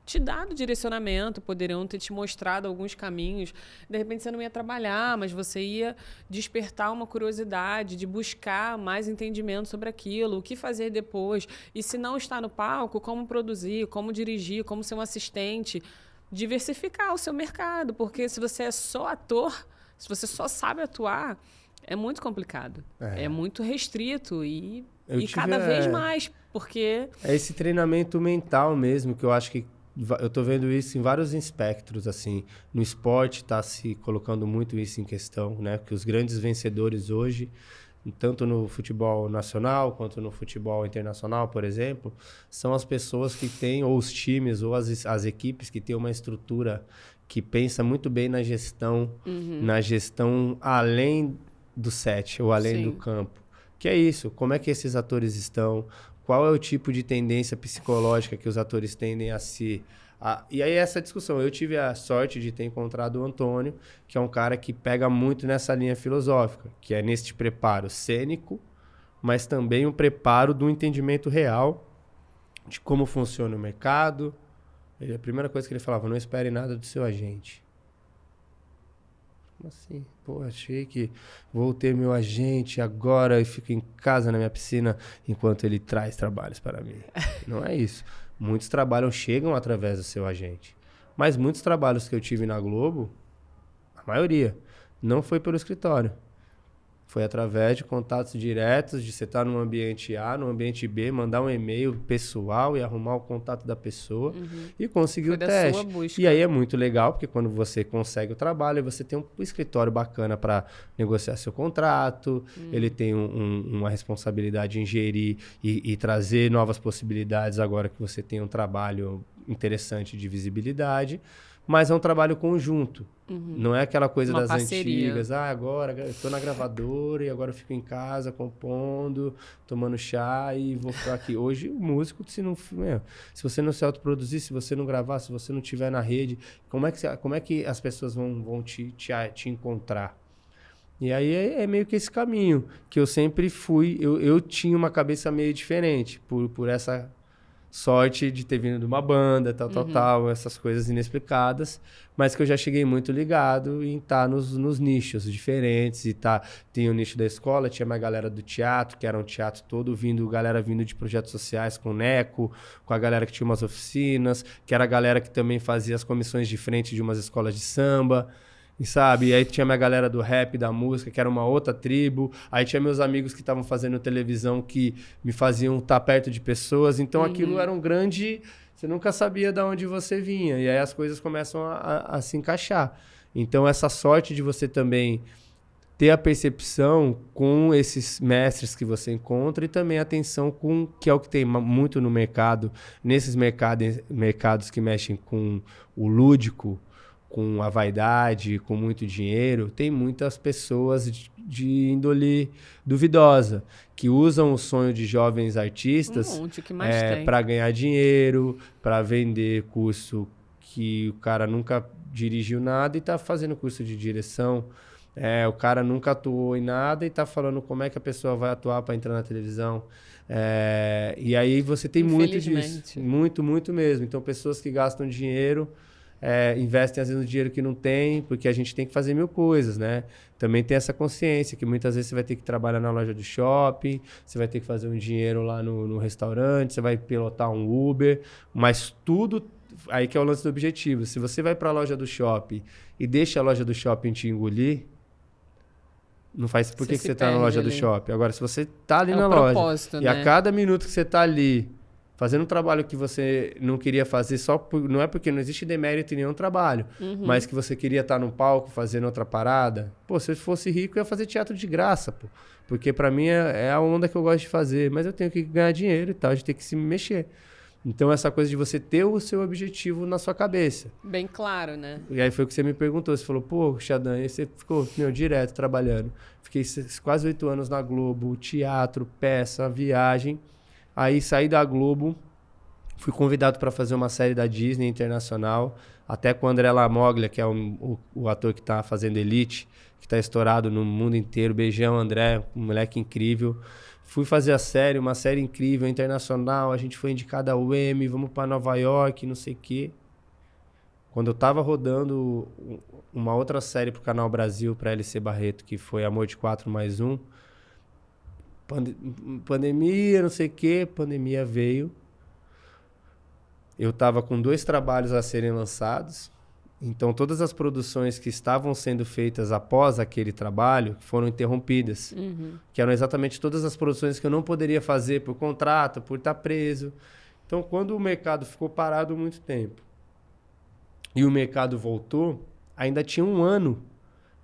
te dado direcionamento, poderiam ter te mostrado alguns caminhos. De repente você não ia trabalhar, mas você ia despertar uma curiosidade de buscar mais entendimento sobre aquilo, o que fazer depois. E se não está no palco, como produzir, como dirigir, como ser um assistente. Diversificar o seu mercado, porque se você é só ator, se você só sabe atuar, é muito complicado. É muito restrito e cada vez mais, porque... É esse treinamento mental mesmo, que eu acho que eu tô vendo isso em vários espectros, assim. No esporte tá se colocando muito isso em questão, né? Porque os grandes vencedores hoje, tanto no futebol nacional quanto no futebol internacional, por exemplo, são as pessoas que têm, ou os times, ou as equipes que têm uma estrutura que pensa muito bem na gestão além do set ou além do campo. Que é isso, como é que esses atores estão, qual é o tipo de tendência psicológica que os atores tendem a se... E aí essa discussão, eu tive a sorte de ter encontrado o Antônio, que é um cara que pega muito nessa linha filosófica, que é neste preparo cênico, mas também um preparo do entendimento real de como funciona o mercado. A primeira coisa que ele falava, não espere nada do seu agente. Como assim? Pô, achei que vou ter meu agente agora e fico em casa na minha piscina enquanto ele traz trabalhos para mim. Não é isso. Muitos trabalhos chegam através do seu agente. Mas muitos trabalhos que eu tive na Globo, a maioria, não foi pelo escritório. Foi através de contatos diretos, de você estar no ambiente A, no ambiente B, mandar um e-mail pessoal e arrumar o contato da pessoa e conseguir o teste. Sua busca. E aí é muito legal, porque quando você consegue o trabalho, você tem um escritório bacana para negociar seu contrato, ele tem uma responsabilidade em gerir e trazer novas possibilidades agora que você tem um trabalho interessante de visibilidade. Mas é um trabalho conjunto. Não é aquela coisa uma das parceria. antigas. Agora eu tô na gravadora e agora eu fico em casa compondo, tomando chá e vou ficar aqui. Hoje o músico, se você não se autoproduzir, se você não gravar, se você não estiver na rede, como é que as pessoas vão te encontrar? E aí é meio que esse caminho que eu sempre fui. Eu tinha uma cabeça meio diferente por essa... sorte de ter vindo de uma banda, tal, essas coisas inexplicadas, mas que eu já cheguei muito ligado em estar nos nichos diferentes, tinha o nicho da escola, tinha uma galera do teatro, que era um teatro todo galera vindo de projetos sociais com o Neco, com a galera que tinha umas oficinas, que era a galera que também fazia as comissões de frente de umas escolas de samba, e aí tinha minha galera do rap, da música, que era uma outra tribo. Aí tinha meus amigos que estavam fazendo televisão que me faziam estar perto de pessoas. Então aquilo era um grande... Você nunca sabia de onde você vinha. E aí as coisas começam a se encaixar. Então essa sorte de você também ter a percepção com esses mestres que você encontra e também a atenção com... que é o que tem muito no mercado. Nesses mercados que mexem com o lúdico, com a vaidade, com muito dinheiro, tem muitas pessoas de índole duvidosa, que usam o sonho de jovens artistas para ganhar dinheiro, para vender curso que o cara nunca dirigiu nada e está fazendo curso de direção. O cara nunca atuou em nada e está falando como é que a pessoa vai atuar para entrar na televisão. E aí você tem muito disso. Muito, muito mesmo. Então, pessoas que gastam dinheiro... investem às vezes no dinheiro que não tem, porque a gente tem que fazer mil coisas, né? Também tem essa consciência que muitas vezes você vai ter que trabalhar na loja do shopping, você vai ter que fazer um dinheiro lá no restaurante, você vai pilotar um Uber, mas tudo... Aí que é o lance do objetivo. Se você vai para a loja do shopping e deixa a loja do shopping te engolir, não faz... Por que você está na loja do shopping? Agora, se você está ali na loja e a cada minuto que você está ali fazendo um trabalho que você não queria fazer não é porque não existe demérito em nenhum trabalho, mas que você queria estar no palco fazendo outra parada. Pô, se eu fosse rico, eu ia fazer teatro de graça, pô. Porque pra mim é a onda que eu gosto de fazer, mas eu tenho que ganhar dinheiro e tal, a gente tem que se mexer. Então, essa coisa de você ter o seu objetivo na sua cabeça. Bem claro, né? E aí foi o que você me perguntou. Você falou, pô, Xadan, aí você ficou, direto trabalhando. Fiquei quase 8 anos na Globo, teatro, peça, viagem. Aí saí da Globo, fui convidado para fazer uma série da Disney internacional, até com o André Lamoglia, que é o ator que está fazendo Elite, que está estourado no mundo inteiro. Beijão, André, um moleque incrível. Fui fazer a série, uma série incrível, internacional. A gente foi indicado ao Emmy, vamos para Nova York, não sei o quê. Quando eu tava rodando uma outra série pro Canal Brasil, pra LC Barreto, que foi Amor de 4+1, pandemia, não sei o quê, pandemia veio. Eu tava com 2 trabalhos a serem lançados. Então, todas as produções que estavam sendo feitas após aquele trabalho foram interrompidas. Que eram exatamente todas as produções que eu não poderia fazer por contrato, por estar preso. Então, quando o mercado ficou parado muito tempo e o mercado voltou, ainda tinha 1 ano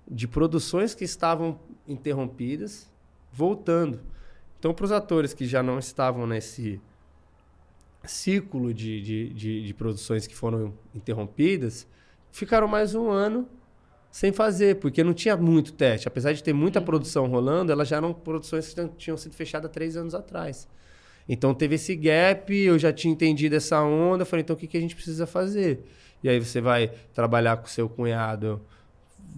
de produções que estavam interrompidas, voltando. Então, para os atores que já não estavam nesse ciclo de produções que foram interrompidas, ficaram mais 1 ano sem fazer, porque não tinha muito teste. Apesar de ter muita produção rolando, elas já eram produções que tinham sido fechadas 3 anos atrás. Então teve esse gap, eu já tinha entendido essa onda, falei, então o que a gente precisa fazer? E aí você vai trabalhar com o seu cunhado,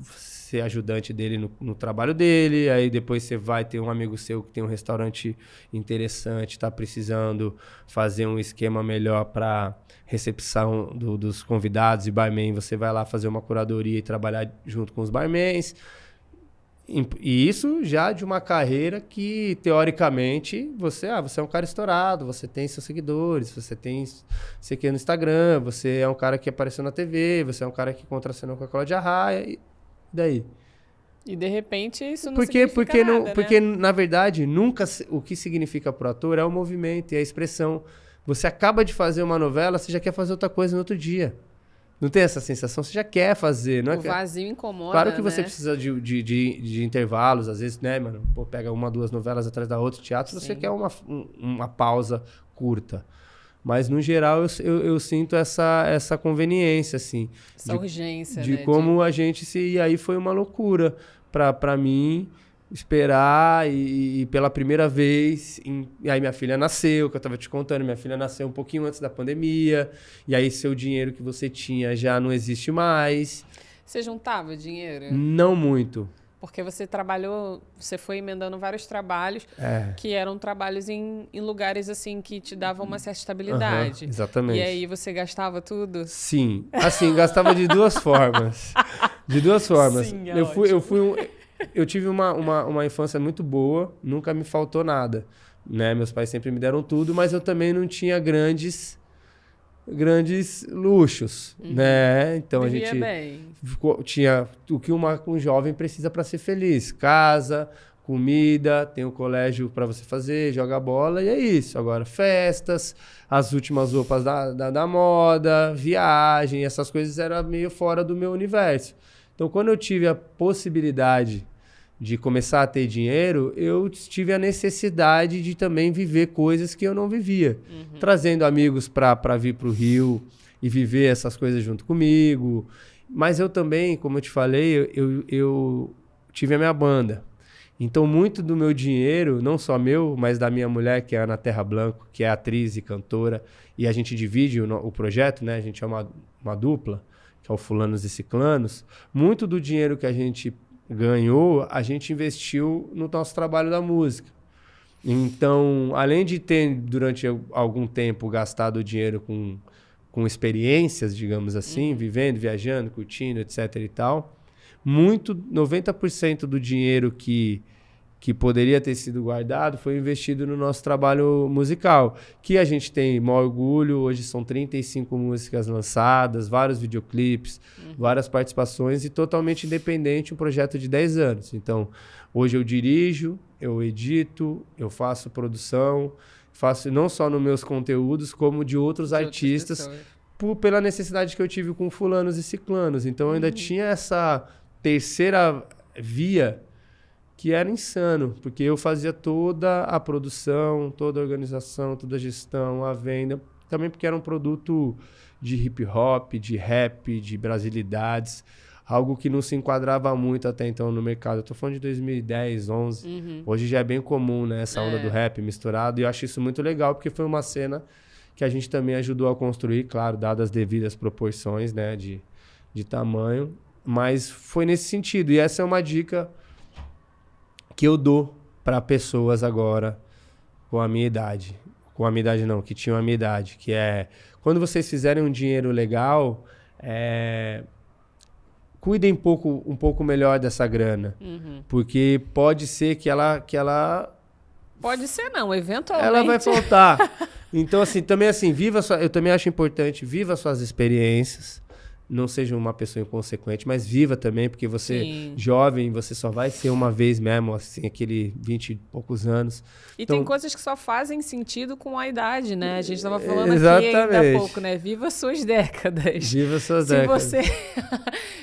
ser ajudante dele no trabalho dele, aí depois você vai ter um amigo seu que tem um restaurante interessante, está precisando fazer um esquema melhor para recepção dos convidados e barman, você vai lá fazer uma curadoria e trabalhar junto com os barmans. E isso já de uma carreira que, teoricamente, você é um cara estourado, você tem seus seguidores, você tem você aqui no Instagram, você é um cara que apareceu na TV, você é um cara que contracenou com a Cláudia Raia, e daí? E de repente isso não significa nada, porque, né? na verdade, nunca o que significa pro ator é o movimento e a expressão. Você acaba de fazer uma novela, você já quer fazer outra coisa no outro dia. Não tem essa sensação? Você já quer fazer. Não é O vazio incomoda, claro que você né? precisa de intervalos, às vezes, né, mano? Pô, pega 1, 2 novelas atrás da outra, teatro, você quer uma pausa curta. Mas, no geral, eu sinto essa conveniência, assim. Essa urgência, de né? como a gente se... E aí foi uma loucura pra mim esperar e pela primeira vez... E aí minha filha nasceu, que eu tava te contando. Minha filha nasceu um pouquinho antes da pandemia. E aí seu dinheiro que você tinha já não existe mais. Você juntava dinheiro? Não muito. Porque você trabalhou, você foi emendando vários trabalhos que eram trabalhos em lugares assim que te davam uma certa estabilidade. Exatamente. E aí você gastava tudo? Sim. Assim, gastava de 2 formas. De 2 formas. Sim, eu tive uma infância muito boa, nunca me faltou nada. Né? Meus pais sempre me deram tudo, mas eu também não tinha grandes luxos, né? Então Vivia a gente bem. tinha o que um jovem precisa para ser feliz: casa, comida, tem o colégio para você fazer, joga bola e é isso. Agora festas, as últimas roupas da moda, viagem, essas coisas eram meio fora do meu universo. Então quando eu tive a possibilidade de começar a ter dinheiro, eu tive a necessidade de também viver coisas que eu não vivia. Trazendo amigos para vir para o Rio e viver essas coisas junto comigo. Mas eu também, como eu te falei, eu tive a minha banda. Então, muito do meu dinheiro, não só meu, mas da minha mulher, que é a Ana Terra Blanco, que é atriz e cantora, e a gente divide o projeto, né? A gente é uma dupla, que é o Fulanos e Ciclanos. Muito do dinheiro que a gente ganhou, a gente investiu no nosso trabalho da música. Então, além de ter, durante algum tempo, gastado dinheiro com experiências, digamos assim, vivendo, viajando, curtindo, etc e tal, 90% do dinheiro que poderia ter sido guardado foi investido no nosso trabalho musical, que a gente tem maior orgulho. Hoje são 35 músicas lançadas, vários videoclipes, várias participações e totalmente independente, um projeto de 10 anos. Então, hoje eu dirijo, eu edito, eu faço produção, faço não só nos meus conteúdos, como de outros artistas, pela necessidade que eu tive com Fulanos e Ciclanos. Então, eu ainda tinha essa terceira via que era insano, porque eu fazia toda a produção, toda a organização, toda a gestão, a venda, também porque era um produto de hip hop, de rap, de brasilidades, algo que não se enquadrava muito até então no mercado. Eu tô falando de 2010, 11. Hoje já é bem comum, né, essa onda do rap misturado, e eu acho isso muito legal, porque foi uma cena que a gente também ajudou a construir, claro, dadas as devidas proporções, né, de tamanho, mas foi nesse sentido. E essa é uma dica que eu dou para pessoas agora com a minha idade. Com a minha idade não, que tinham a minha idade. Que é, quando vocês fizerem um dinheiro legal, cuidem um pouco melhor dessa grana. Porque pode ser que ela Pode ser não, eventualmente. ela vai faltar. Então, assim, também assim, eu também acho importante, viva suas experiências. Não seja uma pessoa inconsequente, mas viva também, porque você, Sim. jovem, você só vai ser uma vez mesmo, assim, aquele 20 e poucos anos. E Então, tem coisas que só fazem sentido com a idade, né? A gente estava falando aqui exatamente. ainda há pouco, né? Viva suas décadas. Viva suas Se décadas.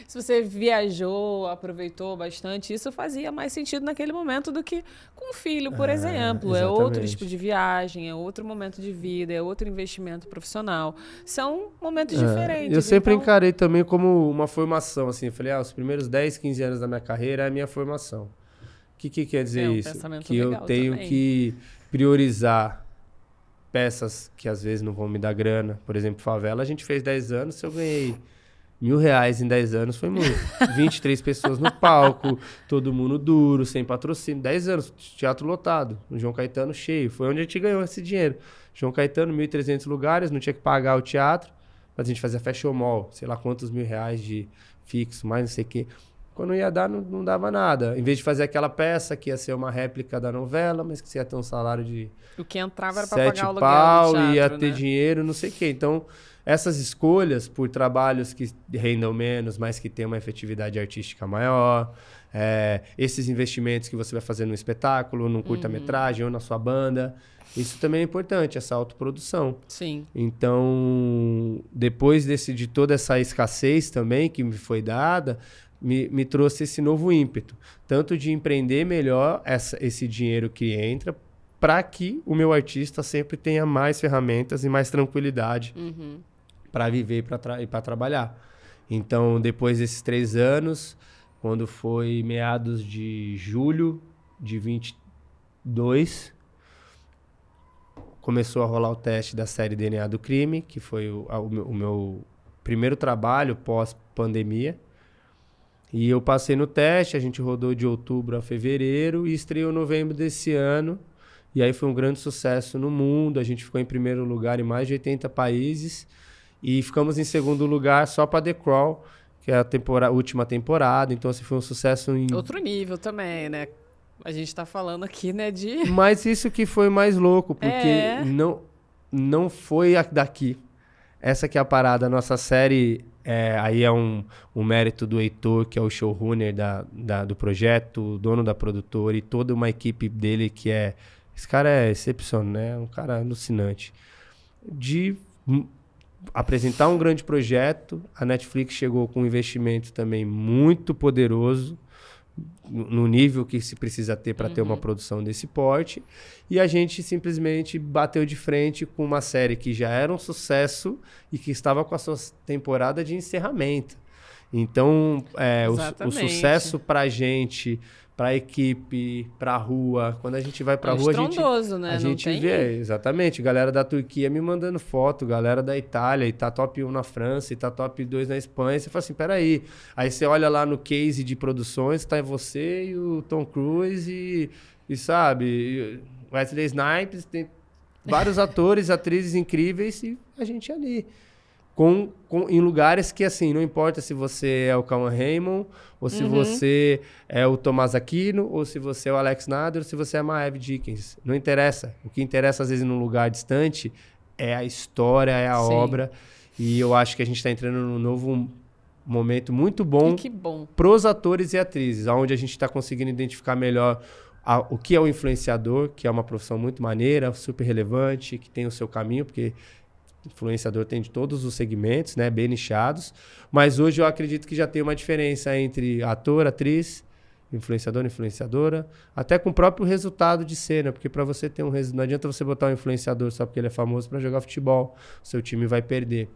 se você viajou, aproveitou bastante, isso fazia mais sentido naquele momento do que com um filho, por exemplo. É outro exatamente. tipo de viagem, é outro momento de vida, é outro investimento profissional. São momentos diferentes. Eu sempre então... encarei também como uma formação, assim. Eu falei, os primeiros 10, 15 anos da minha carreira é a minha formação. O que quer dizer um isso? pensamento Que eu legal tenho também. que priorizar peças que às vezes não vão me dar grana. Por exemplo, favela, a gente fez 10 anos, se eu ganhei R$1.000 em 10 anos, foi muito. 23 pessoas no palco, todo mundo duro, sem patrocínio. 10 anos, teatro lotado, o João Caetano cheio. Foi onde a gente ganhou esse dinheiro. João Caetano, 1.300 lugares, não tinha que pagar o teatro, mas a gente fazia fashion mall, sei lá quantos R$1.000 de fixo, mais não sei o quê. Quando ia dar, não dava nada. Em vez de fazer aquela peça que ia ser uma réplica da novela, mas que você ia ter um salário de O que entrava era para 7 pagar o aluguel pau, do teatro, ia né? ter dinheiro, não sei o quê. Então, essas escolhas por trabalhos que rendam menos, mas que tenham uma efetividade artística maior, esses investimentos que você vai fazer no espetáculo, num curta-metragem ou na sua banda, isso também é importante, essa autoprodução. Sim. Então, depois de toda essa escassez também que me foi dada, me trouxe esse novo ímpeto. Tanto de empreender melhor esse dinheiro que entra, para que o meu artista sempre tenha mais ferramentas e mais tranquilidade para viver e para trabalhar. Então, depois desses 3 anos, quando foi meados de julho de 22, começou a rolar o teste da série DNA do Crime, que foi o meu primeiro trabalho pós-pandemia. E eu passei no teste, a gente rodou de outubro a fevereiro e estreou em novembro desse ano. E aí foi um grande sucesso no mundo, a gente ficou em primeiro lugar em mais de 80 países e ficamos em segundo lugar só para The Crawl, que é a última temporada. Então, assim, foi um sucesso em... Outro nível também, né? A gente tá falando aqui, né, de... Mas isso que foi mais louco, porque não foi daqui. Essa que é a parada. A nossa série, aí é um mérito do Heitor, que é o showrunner do projeto, o dono da produtora e toda uma equipe dele que é... Esse cara é excepcional, né? Um cara alucinante. De apresentar um grande projeto, a Netflix chegou com um investimento também muito poderoso, no nível que se precisa ter para ter uma produção desse porte, e a gente simplesmente bateu de frente com uma série que já era um sucesso e que estava com a sua temporada de encerramento. Então, o sucesso para a gente, para a equipe, para a rua, quando a gente vai para a rua, né? a gente vê, exatamente, galera da Turquia me mandando foto, galera da Itália, e tá top 1 na França, e tá top 2 na Espanha, você fala assim, peraí, aí você olha lá no case de produções, tá você e o Tom Cruise e sabe, Wesley Snipes, tem vários atores, atrizes incríveis e a gente ali. Em lugares que, assim, não importa se você é o Cauã Raymond, ou se você é o Tomás Aquino, ou se você é o Alex Nader, ou se você é a Maeve Dickens. Não interessa. O que interessa, às vezes, num lugar distante é a história, é a obra. E eu acho que a gente está entrando num novo momento muito bom, para os atores e atrizes, onde a gente está conseguindo identificar melhor o que é o influenciador, que é uma profissão muito maneira, super relevante, que tem o seu caminho, porque... influenciador tem de todos os segmentos, né, bem nichados, mas hoje eu acredito que já tem uma diferença entre ator, atriz, influenciador, influenciadora, até com o próprio resultado de cena, porque para você ter um resultado, não adianta você botar um influenciador só porque ele é famoso para jogar futebol, o seu time vai perder.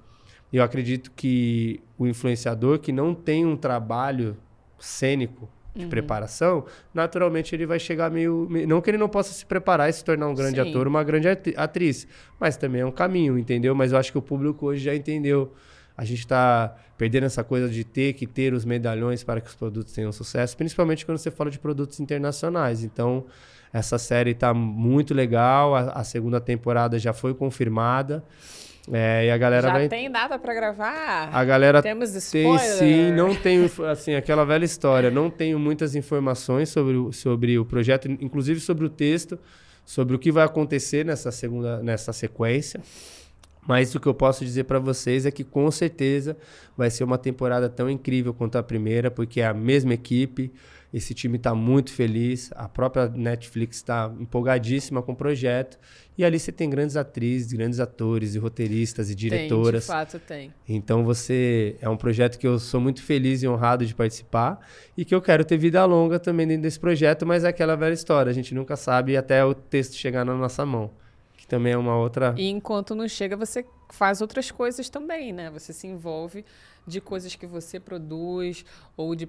E eu acredito que o influenciador que não tem um trabalho cênico de preparação, naturalmente ele vai chegar meio... Não que ele não possa se preparar e se tornar um grande ator, uma grande atriz, mas também é um caminho, entendeu? Mas eu acho que o público hoje já entendeu A gente está perdendo essa coisa de ter que ter os medalhões para que os produtos tenham sucesso, principalmente quando você fala de produtos internacionais. Então, essa série está muito legal, a segunda temporada já foi confirmada. E a galera já tem data para gravar? A galera temos spoiler? tem sim, não tenho, assim, aquela velha história, não tenho muitas informações sobre o projeto, inclusive sobre o texto, sobre o que vai acontecer nessa sequência. Mas o que eu posso dizer para vocês é que com certeza vai ser uma temporada tão incrível quanto a primeira, porque é a mesma equipe, esse time está muito feliz, a própria Netflix está empolgadíssima com o projeto, e ali você tem grandes atrizes, grandes atores, e roteiristas, e diretoras. Tem, de fato tem. Então é um projeto que eu sou muito feliz e honrado de participar, e que eu quero ter vida longa também dentro desse projeto, mas é aquela velha história, a gente nunca sabe até o texto chegar na nossa mão. Que também é uma outra... E enquanto não chega, você faz outras coisas também, né? Você se envolve de coisas que você produz ou de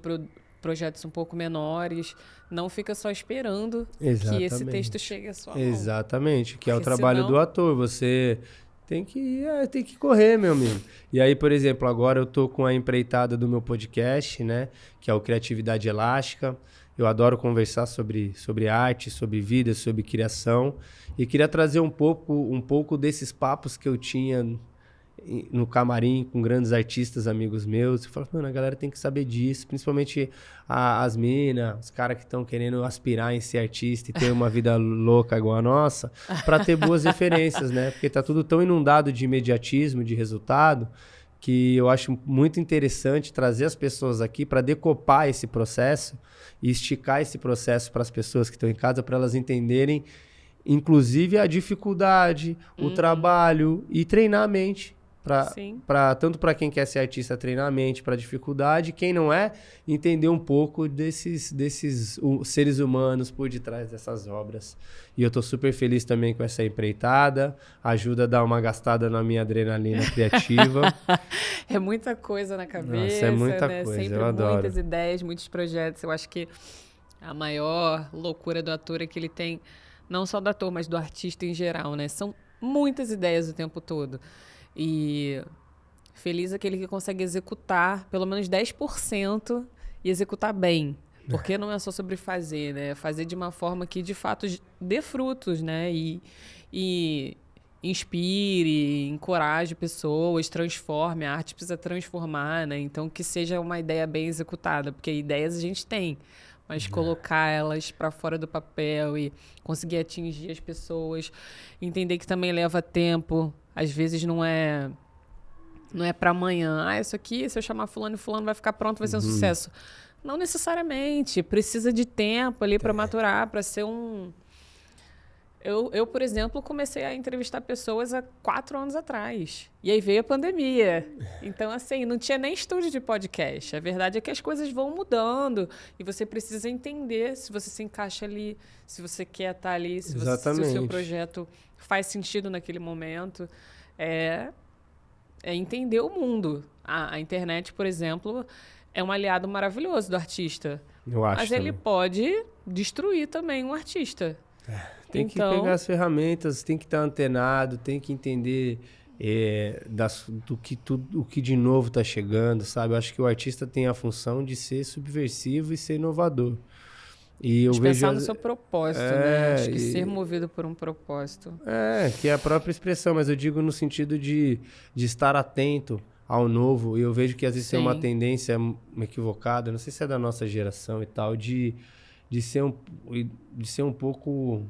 projetos um pouco menores. Não fica só esperando que esse texto chegue à sua mão. Exatamente, que é o trabalho do ator. Você tem que correr, meu amigo. E aí, por exemplo, agora eu tô com a empreitada do meu podcast, né? Que é o Criatividade Elástica. Eu adoro conversar sobre arte, sobre vida, sobre criação. E queria trazer um pouco desses papos que eu tinha no camarim com grandes artistas, amigos meus. Eu falo, mano, a galera tem que saber disso. Principalmente as minas, os caras que estão querendo aspirar em ser artista e ter uma vida louca igual a nossa, para ter boas referências, né? Porque tá tudo tão inundado de imediatismo, de resultado, que eu acho muito interessante trazer as pessoas aqui para decopar esse processo e esticar esse processo para as pessoas que estão em casa, para elas entenderem, inclusive, a dificuldade, o trabalho e treinar a mente. Tanto para quem quer ser artista, treinar a mente, para dificuldade, quem não é, entender um pouco desses seres humanos por detrás dessas obras. E eu tô super feliz também com essa empreitada, ajuda a dar uma gastada na minha adrenalina criativa. É muita coisa na cabeça. Nossa, é muita né? coisa, Sempre eu adoro. Muitas ideias, muitos projetos. Eu acho que a maior loucura do ator é que ele tem, não só do ator, mas do artista em geral, né? São muitas ideias o tempo todo. E feliz aquele que consegue executar pelo menos 10% e executar bem. Porque não é só sobre fazer, né? Fazer de uma forma que, de fato, dê frutos, né? E inspire, encoraje pessoas, transforme. A arte precisa transformar, né? Então, que seja uma ideia bem executada. Porque ideias a gente tem. Mas colocar elas para fora do papel e conseguir atingir as pessoas. Entender que também leva tempo. Às vezes não é para amanhã. Isso aqui, se eu chamar fulano e fulano, vai ficar pronto, vai ser um sucesso. Não necessariamente. Precisa de tempo ali para maturar, para ser um... Eu, por exemplo, comecei a entrevistar pessoas há 4 anos atrás. E aí veio a pandemia. Então, assim, não tinha nem estúdio de podcast. A verdade é que as coisas vão mudando. E você precisa entender se você se encaixa ali, se você quer estar ali, se o seu projeto faz sentido naquele momento. É entender o mundo. A internet, por exemplo, é um aliado maravilhoso do artista. Eu acho. Mas ele pode destruir também um artista. Tem que pegar as ferramentas, tem que estar antenado, tem que entender o que de novo está chegando, sabe? Eu acho que o artista tem a função de ser subversivo e ser inovador. E eu pensar no seu propósito, né? Acho que ser movido por um propósito. Que é a própria expressão, mas eu digo no sentido de estar atento ao novo. E eu vejo que às vezes tem uma tendência equivocada, não sei se é da nossa geração e tal, de ser um pouco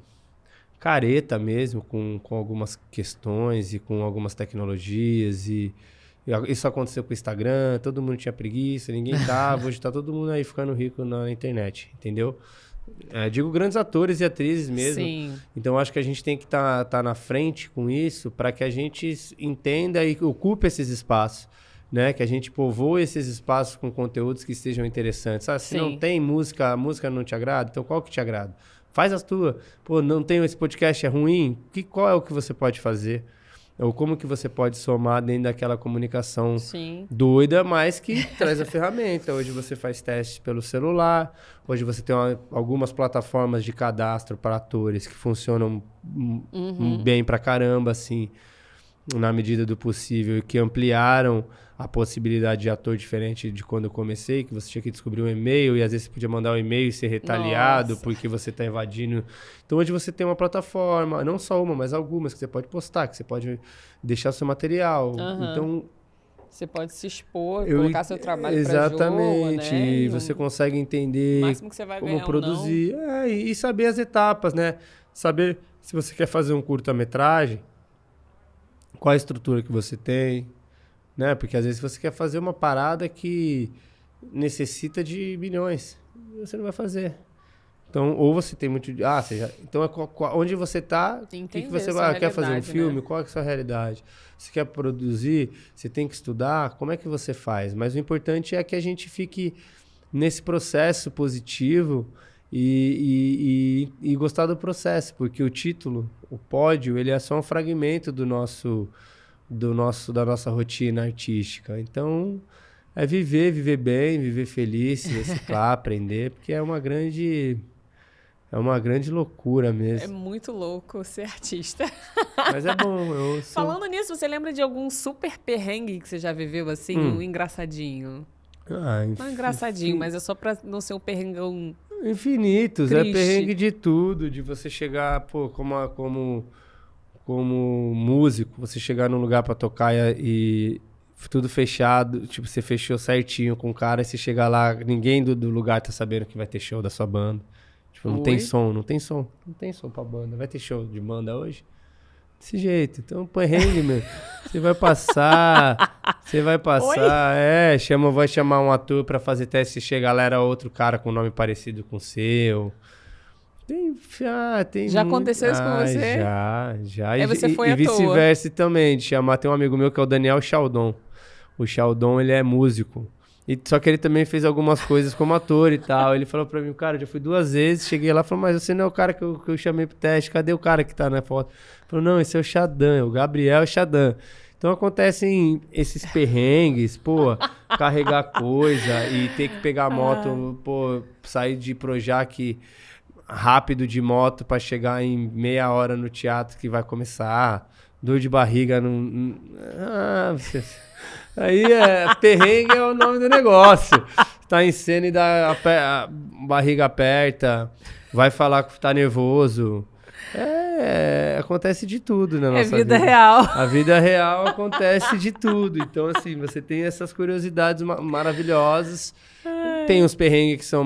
careta mesmo com algumas questões e com algumas tecnologias. E isso aconteceu com o Instagram, todo mundo tinha preguiça, ninguém tava, hoje tá todo mundo aí ficando rico na internet, entendeu? Digo grandes atores e atrizes mesmo. Sim. Então acho que a gente tem que tá na frente com isso para que a gente entenda e ocupe esses espaços. Né? Que a gente povoe esses espaços com conteúdos que estejam interessantes. Se não tem música, a música não te agrada, então qual que te agrada? Faz as tuas. Pô, não tem esse podcast, é ruim? Qual é o que você pode fazer? Ou como que você pode somar dentro daquela comunicação doida, mas que traz a ferramenta. Hoje você faz testes pelo celular, hoje você tem algumas plataformas de cadastro para atores que funcionam bem pra caramba, assim. na medida do possível, que ampliaram a possibilidade de ator diferente de quando eu comecei, que você tinha que descobrir um e-mail e às vezes você podia mandar um e-mail e ser retaliado porque você está invadindo. Então hoje você tem uma plataforma, não só uma, mas algumas que você pode postar, que você pode deixar seu material. Então você pode se expor, colocar seu trabalho para jogo, exatamente, né? e você consegue entender o máximo que você vai como ganhar produzir e saber as etapas, né? Saber se você quer fazer um curta-metragem, qual a estrutura que você tem, né? Porque às vezes você quer fazer uma parada que necessita de milhões e você não vai fazer. Então, ou você tem muito... então, onde você está, o que você quer fazer um filme? Né? Qual é a sua realidade? Você quer produzir? Você tem que estudar? Como é que você faz? Mas o importante é que a gente fique nesse processo positivo e gostar do processo, porque o título, o pódio, ele é só um fragmento da nossa rotina artística. Então, é viver bem, viver feliz, se reciclar, aprender, porque é uma grande loucura mesmo. É muito louco ser artista. Mas é bom. Falando nisso, você lembra de algum super perrengue que você já viveu assim? Um engraçadinho? Não engraçadinho, mas é só pra não ser um perrengão infinitos. triste. É perrengue de tudo. De você chegar, como músico, você chegar num lugar pra tocar e tudo fechado. Tipo, você fechou certinho com o cara e você chegar lá, ninguém do lugar tá sabendo que vai ter show da sua banda. Tipo, não tem som pra banda. Vai ter show de banda hoje? Desse jeito. Então, perrengue, meu. Você vai passar. Vai chamar um ator pra fazer teste. Chega lá, era outro cara com nome parecido com o seu. Tem já aconteceu isso com você? Já. Aí você foi e vice-versa também. De chamar. Tem um amigo meu que é o Daniel Chaldon. O Chaldon, ele é músico. Só que ele também fez algumas coisas como ator e tal. Ele falou pra mim, cara, eu já fui 2 vezes, cheguei lá e falou, mas você não é o cara que eu chamei pro teste, cadê o cara que tá na foto? Ele falou, não, esse é o Xadan, o Gabriel Xadan. Então acontecem esses perrengues, carregar coisa e ter que pegar a moto, sair de Projac rápido de moto pra chegar em meia hora no teatro que vai começar. Dor de barriga, Aí perrengue é o nome do negócio. Tá em cena e a barriga aperta, vai falar que tá nervoso. Acontece de tudo na nossa vida. É vida real. A vida real acontece de tudo. Então, assim, você tem essas curiosidades maravilhosas. Tem os perrengues que são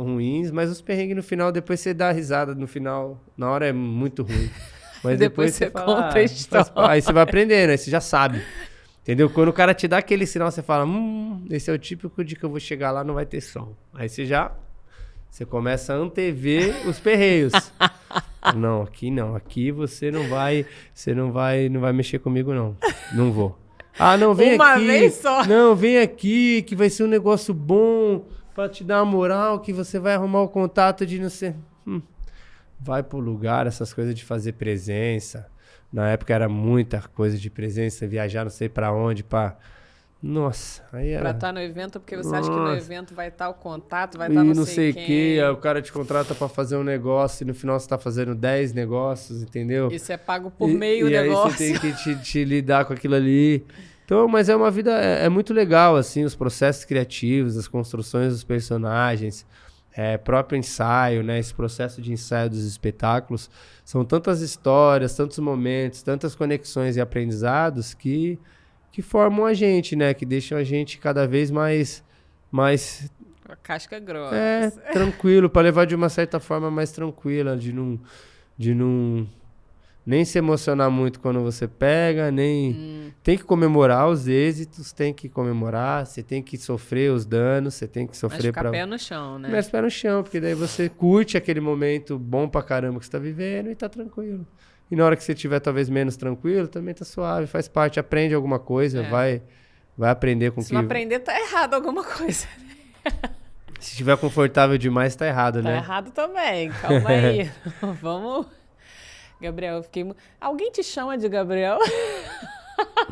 ruins, mas os perrengues no final, depois você dá risada no final. Na hora é muito ruim. Mas depois você fala, conta a história. Aí você vai aprendendo, aí você já sabe. Entendeu? Quando o cara te dá aquele sinal, você fala, esse é o típico de que eu vou chegar lá, não vai ter som. Aí você começa a antever os perreios. Não, aqui você não vai mexer comigo, não. Não vou. Não, vem aqui. Uma vez só. Não, vem aqui, que vai ser um negócio bom pra te dar uma moral, que você vai arrumar o contato de não ser... Vai pro lugar, essas coisas de fazer presença. Na época era muita coisa de presença, viajar não sei pra onde, Nossa, aí era... Pra estar no evento, porque você acha que no evento vai estar o contato, vai estar não sei o quê, aí o cara te contrata pra fazer um negócio e no final você tá fazendo 10 negócios, entendeu? E você é pago por meio negócio. E aí você tem que te lidar com aquilo ali. Então, mas é uma vida... É muito legal, assim, os processos criativos, as construções dos personagens... próprio ensaio, né? Esse processo de ensaio dos espetáculos. São tantas histórias, tantos momentos, tantas conexões e aprendizados que formam a gente, né? Que deixam a gente cada vez mais a casca grossa. Tranquilo, para levar de uma certa forma mais tranquila, de não nem se emocionar muito quando você pega, nem... Tem que comemorar os êxitos, tem que comemorar, você tem que sofrer os danos, você tem que sofrer pra... Mas ficar pé no chão, né? Mas pé no chão, porque daí você curte aquele momento bom pra caramba que você tá vivendo e tá tranquilo. E na hora que você estiver talvez menos tranquilo, também tá suave, faz parte, aprende alguma coisa, vai aprender com Se não aprender, tá errado alguma coisa. Se estiver confortável demais, tá errado, né? Tá errado também, calma aí. Vamos... Gabriel, eu fiquei... Alguém te chama de Gabriel?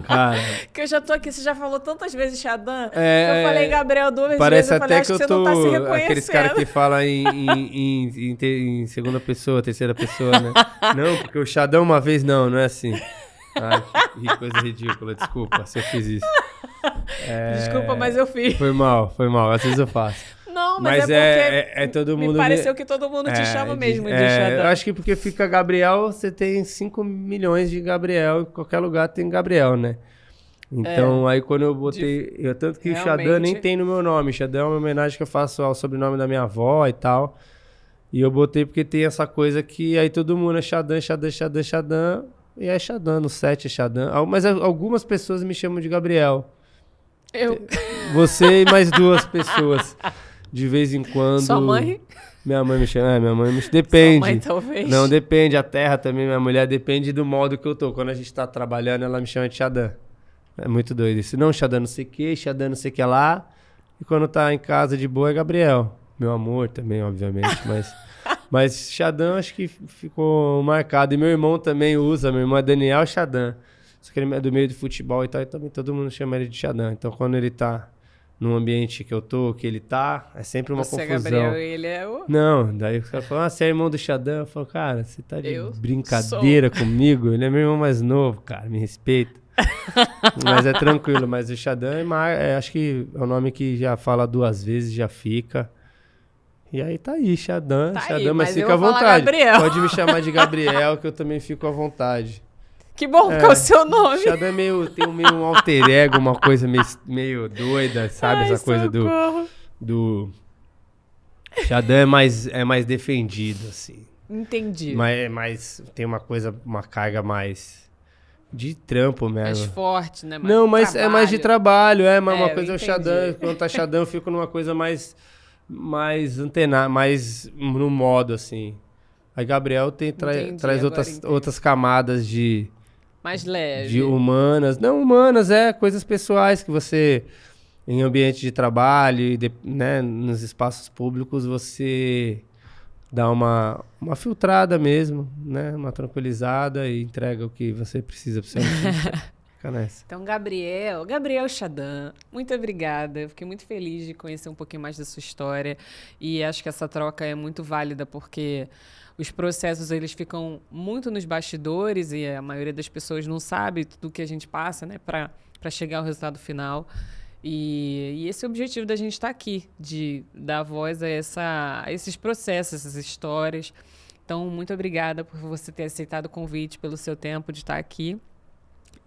Cara, Que eu já tô aqui, você já falou tantas vezes Xadã, que É, eu falei Gabriel 2 parece vezes, eu falei, até acho que eu você tô não tá se reconhecendo. aqueles caras que falam em segunda pessoa, terceira pessoa, né? Não, porque o Xadão uma vez não é assim. Ai, que coisa ridícula, desculpa se eu fiz isso. Desculpa, mas eu fiz. Foi mal, às vezes eu faço. Não, mas é porque todo mundo me pareceu que todo mundo te chama mesmo de Xadã. Eu acho que porque fica Gabriel, você tem 5 milhões de Gabriel, em qualquer lugar tem Gabriel, né? Então, aí quando eu botei... tanto que o Xadã nem tem no meu nome. Xadã é uma homenagem que eu faço ao sobrenome da minha avó e tal. E eu botei porque tem essa coisa que aí todo mundo é Xadã. E é Xadã, no set é Xadã. Mas algumas pessoas me chamam de Gabriel. Você e mais 2 pessoas. De vez em quando... Sua mãe? Minha mãe me chama... Depende. Sua mãe, talvez. Não, depende. A terra também, minha mulher, depende do modo que eu tô. Quando a gente tá trabalhando, ela me chama de Xadã. É muito doido isso. Não, Xadã não sei o que, Xadã não sei o que lá. E quando tá em casa de boa é Gabriel. Meu amor também, obviamente. Mas Xadã acho que ficou marcado. E meu irmão também usa. Meu irmão é Daniel Xadã. Só que ele é do meio de futebol e tal. E também todo mundo chama ele de Xadã. Então quando ele tá num ambiente que eu tô, que ele tá, é sempre uma confusão. Você é Gabriel e ele é o... Não, daí o cara falou, você é irmão do Xadã? Eu falo, cara, você tá de brincadeira comigo? Ele é meu irmão mais novo, cara, me respeita. Mas é tranquilo, mas o Xadã acho que é um nome que já fala 2 vezes, já fica. E aí tá aí, Xadã, mas fica à vontade. Pode me chamar de Gabriel, que eu também fico à vontade. Que bom, qual é o seu nome? Xadã tem meio um alter ego, uma coisa meio doida, sabe? Essa coisa do... Xadã é mais defendido, assim. Entendi. Mas tem uma carga mais de trampo mesmo. Mais forte, né? Não, mas é mais de trabalho, mas uma coisa é o entendi. Xadã. Quando tá Xadã, eu fico numa coisa mais antenada, mais no modo, assim. Aí Gabriel traz outras camadas de... Mais leve. De humanas. Não humanas, coisas pessoais que você, em ambiente de trabalho, né, nos espaços públicos, você dá uma filtrada mesmo, né? Uma tranquilizada e entrega o que você precisa pro seu Fica nessa. Então, Gabriel Xadã, muito obrigada. Eu fiquei muito feliz de conhecer um pouquinho mais da sua história e acho que essa troca é muito válida porque os processos eles ficam muito nos bastidores e a maioria das pessoas não sabe tudo que a gente passa, né, para chegar ao resultado final. E esse é o objetivo da gente estar aqui, de dar voz a esses processos, essas histórias. Então, muito obrigada por você ter aceitado o convite, pelo seu tempo de estar aqui.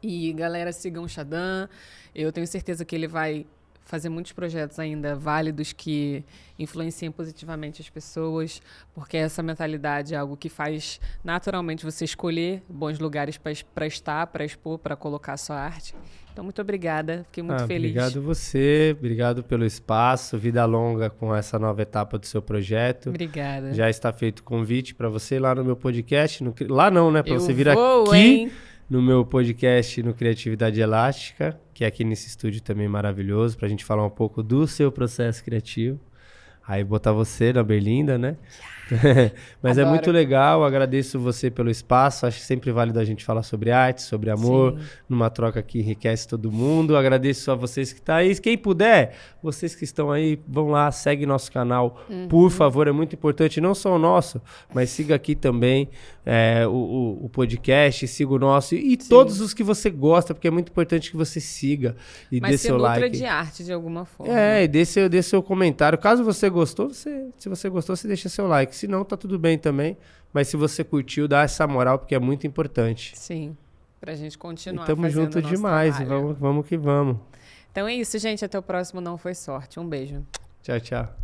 E, galera, sigam o Xadã. Eu tenho certeza que ele vai fazer muitos projetos ainda válidos que influenciem positivamente as pessoas, porque essa mentalidade é algo que faz naturalmente você escolher bons lugares para estar, para expor, para colocar a sua arte. Então, muito obrigada, fiquei muito feliz. Obrigado você, obrigado pelo espaço, vida longa com essa nova etapa do seu projeto. Obrigada. Já está feito o convite para você lá no meu podcast, lá não, né, para você vir aqui, hein? No meu podcast no Criatividade Elástica, que é aqui nesse estúdio também maravilhoso, pra gente falar um pouco do seu processo criativo. Aí botar você na berlinda, né? Mas adoro. É muito legal, agradeço você pelo espaço, acho sempre válido a gente falar sobre arte, sobre amor, sim, numa troca que enriquece todo mundo. Agradeço a vocês que estão aí, quem puder, vocês que estão aí, vão lá, segue nosso canal, por favor, é muito importante, não só o nosso, mas siga aqui também o podcast, siga o nosso e sim, todos os que você gosta, porque é muito importante que você siga e dê seu like. Mas de arte de alguma forma. E dê seu comentário, caso você gostou, se você gostou, você deixa seu like. Se não, tá tudo bem também. Mas se você curtiu, dá essa moral, porque é muito importante. Sim, pra gente continuar fazendo. Tamo junto demais. Vamos que vamos. Então é isso, gente. Até o próximo Não Foi Sorte. Um beijo. Tchau, tchau.